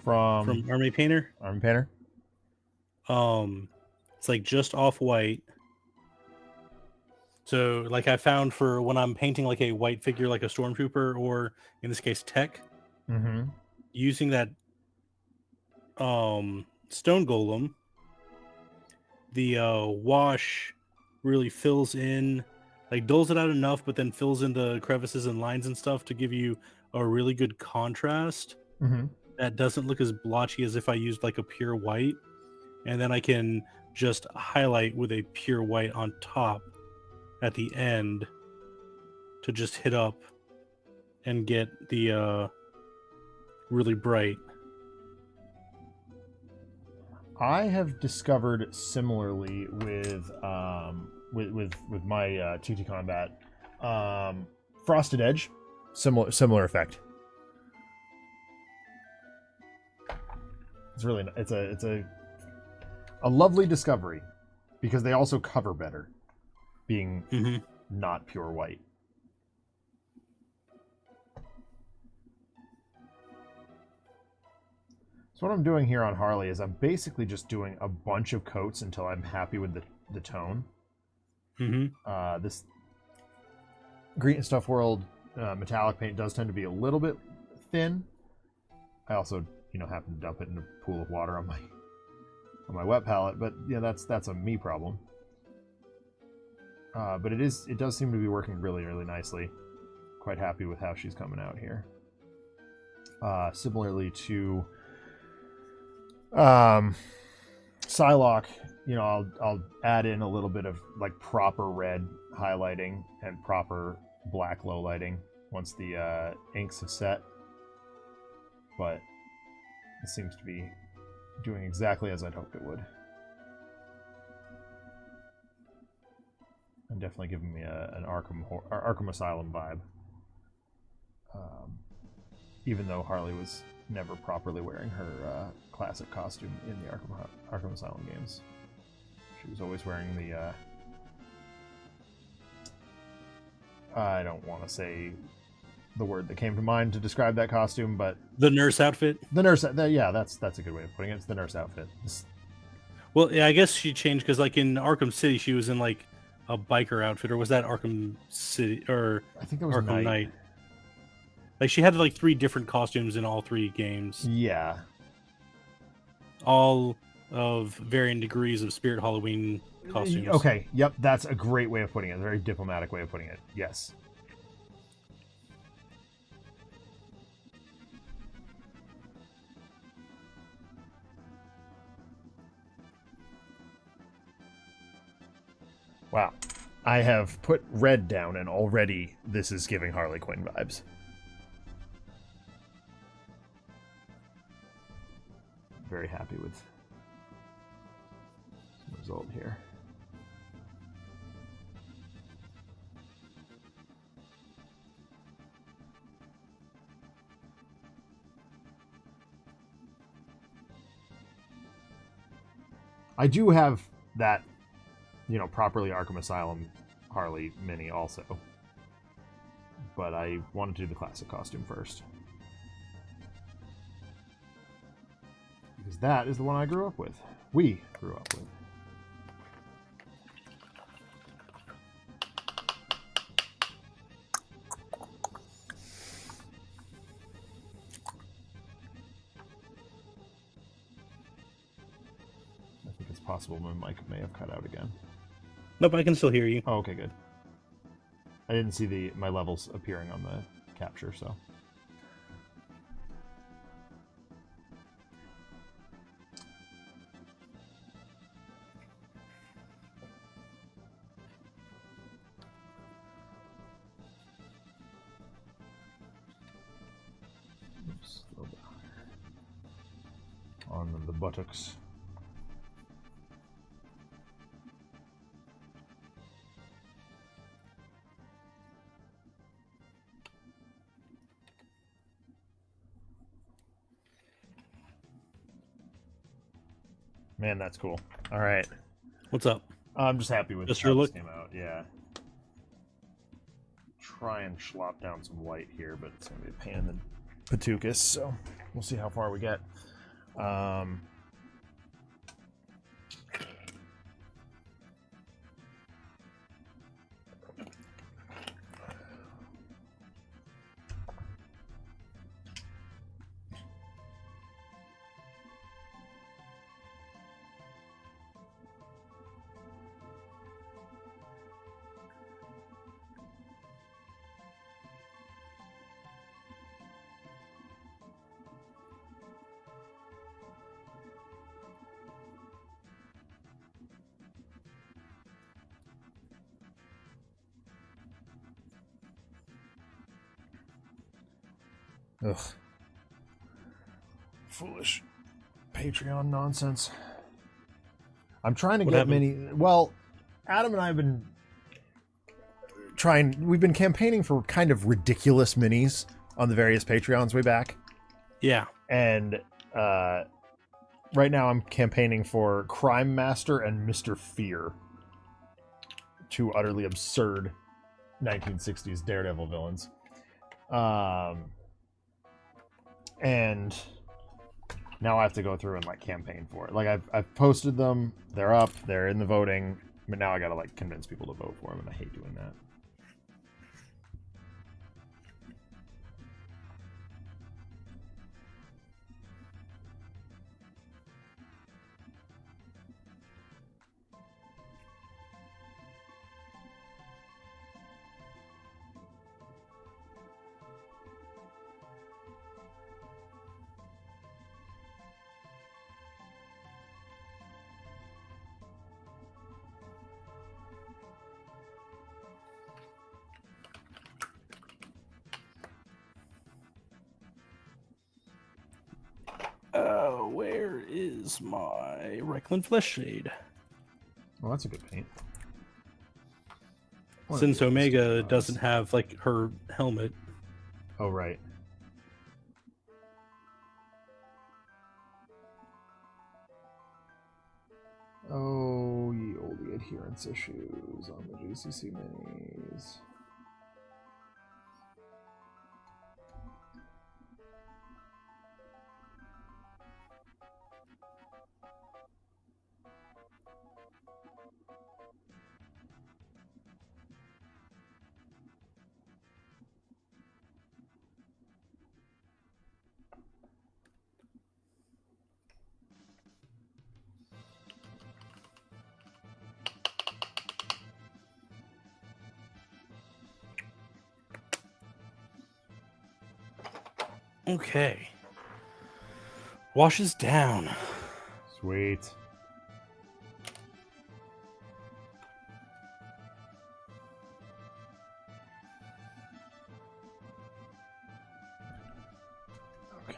from Army Painter. Army Painter? It's like just off white. So like I found for when I'm painting like a white figure like a stormtrooper or in this case tech, using that stone golem, the wash really fills in, like dulls it out enough, but then fills in the crevices and lines and stuff to give you a really good contrast that doesn't look as blotchy as if I used like a pure white. And then I can just highlight with a pure white on top at the end to just hit up and get the really bright. I have discovered similarly with my TT Combat, Frosted Edge, similar effect. It's really it's a lovely discovery because they also cover better, being not pure white. So what I'm doing here on Harley is I'm basically just doing a bunch of coats until I'm happy with the tone. This Green Stuff World metallic paint does tend to be a little bit thin. I also, happen to dump it in a pool of water on my wet palette, but that's a me problem. But it does seem to be working really, really nicely. Quite happy with how she's coming out here. Similarly to Psylocke, I'll add in a little bit of like proper red highlighting and proper black low lighting once the inks have set. But it seems to be doing exactly as I'd hoped it would. And definitely giving me an Arkham Asylum vibe. Even though Harley was never properly wearing her classic costume in the Arkham Asylum games. She was always wearing the I don't want to say the word that came to mind to describe that costume, but the nurse outfit. The nurse, yeah, that's a good way of putting it. It's the nurse outfit. Well, yeah, I guess she changed because, like, in Arkham City, she was in like a biker outfit, or was that Arkham City or I think that was Arkham Knight? Like, she had like 3 different costumes in all 3 games. Yeah, all of varying degrees of Spirit Halloween costumes. Okay, yep, that's a great way of putting it. A very diplomatic way of putting it. Yes. Wow. I have put red down, and already this is giving Harley Quinn vibes. Very happy with the result here. I do have that, properly Arkham Asylum Harley mini also. But I wanted to do the classic costume first. Because that is the one I grew up with. We grew up with. I think it's possible my mic may have cut out again. Nope, I can still hear you. Oh, okay, good. I didn't see my levels appearing on the capture, so. Oops, a little bit higher. On the buttocks. Man, that's cool. All right. What's up? I'm just happy with Just how your this look? came out. Yeah. Try and schlop down some light here, but it's going to be a pain in the patukas, so we'll see how far we get. Ugh. Foolish Patreon nonsense. I'm trying to get many. Well, Adam and I have been we've been campaigning for kind of ridiculous minis on the various Patreons way back. Yeah. And right now I'm campaigning for Crime Master and Mr. Fear. 2 utterly absurd 1960s Daredevil villains. And now I have to go through and campaign for it. I've posted them, they're up, they're in the voting, but now I gotta convince people to vote for them, and I hate doing that. Where is my Reikland Flesh Shade? Well, that's a good paint. Since Omega doesn't have her helmet. Oh, right. performance issues on the GCC minis. Okay. Washes down. Sweet. Okay.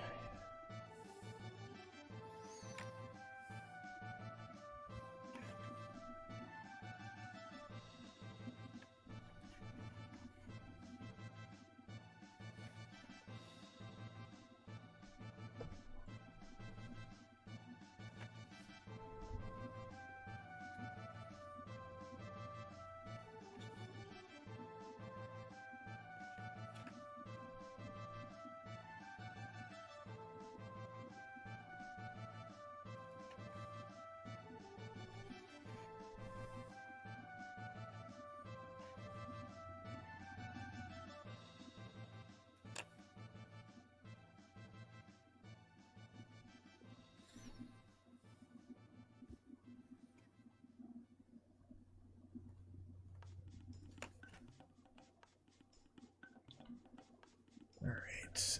All right.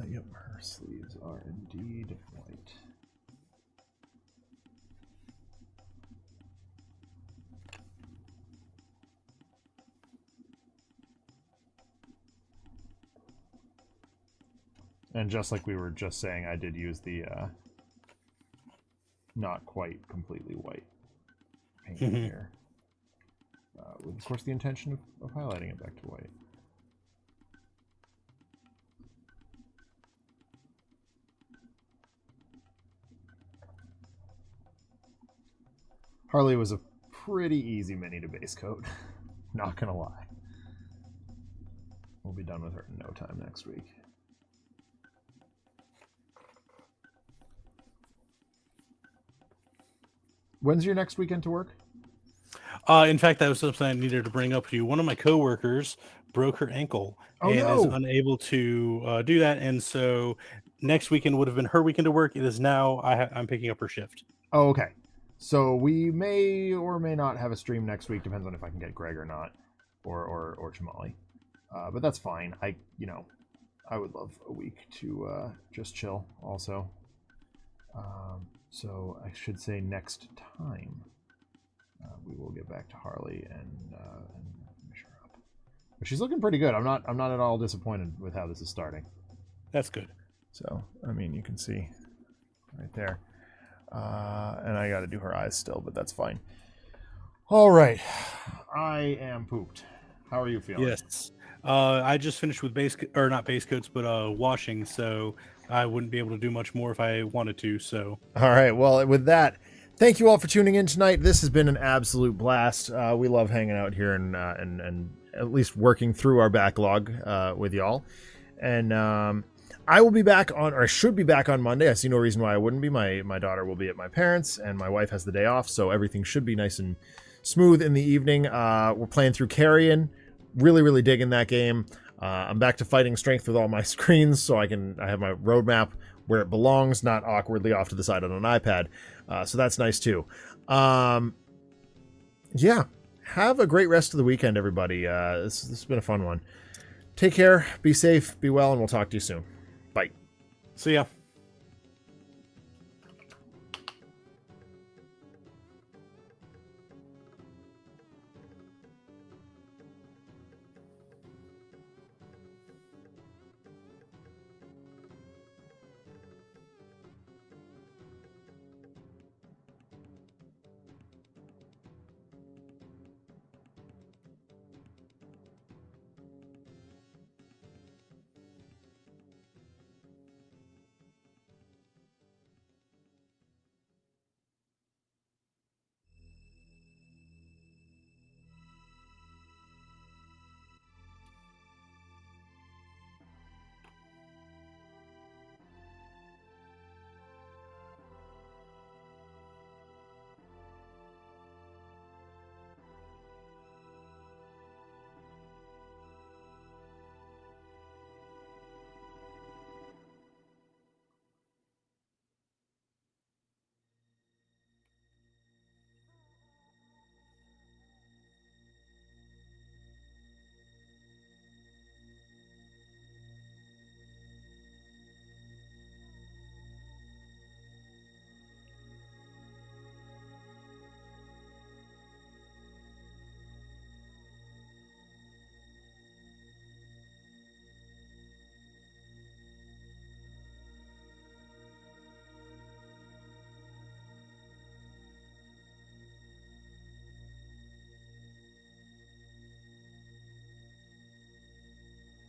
Yep, her sleeves are indeed white. And just like we were just saying, I did use the not quite completely white paint here. With, of course, the intention of highlighting it back to white. Harley was a pretty easy mini to base coat. Not gonna lie. We'll be done with her in no time next week. When's your next weekend to work? In fact, that was something I needed to bring up to you. One of my coworkers broke her ankle and is unable to do that, and so next weekend would have been her weekend to work. It is now I'm picking up her shift. Oh, okay. So we may or may not have a stream next week. Depends on if I can get Greg or not, or Chamali. But that's fine. I would love a week to just chill. Also, so I should say next time we will get back to Harley and finish her up. But she's looking pretty good. I'm not at all disappointed with how this is starting. That's good. So I mean, you can see right there. And I got to do her eyes still, but that's fine. All right. I am pooped. How are you feeling? Yes. I just finished with not base coats, but washing, so I wouldn't be able to do much more if I wanted to. So. All right. Well, with that, thank you all for tuning in tonight. This has been an absolute blast. We love hanging out here and at least working through our backlog with y'all. And I will be back on, or I should be back on Monday. I see no reason why I wouldn't be. My daughter will be at my parents', and my wife has the day off, so everything should be nice and smooth in the evening. We're playing through Carrion. Really, really digging that game. I'm back to fighting strength with all my screens, so I have my roadmap where it belongs, not awkwardly off to the side on an iPad. So that's nice too. Yeah, have a great rest of the weekend, everybody. This has been a fun one. Take care, be safe, be well, and we'll talk to you soon. Bye. See ya.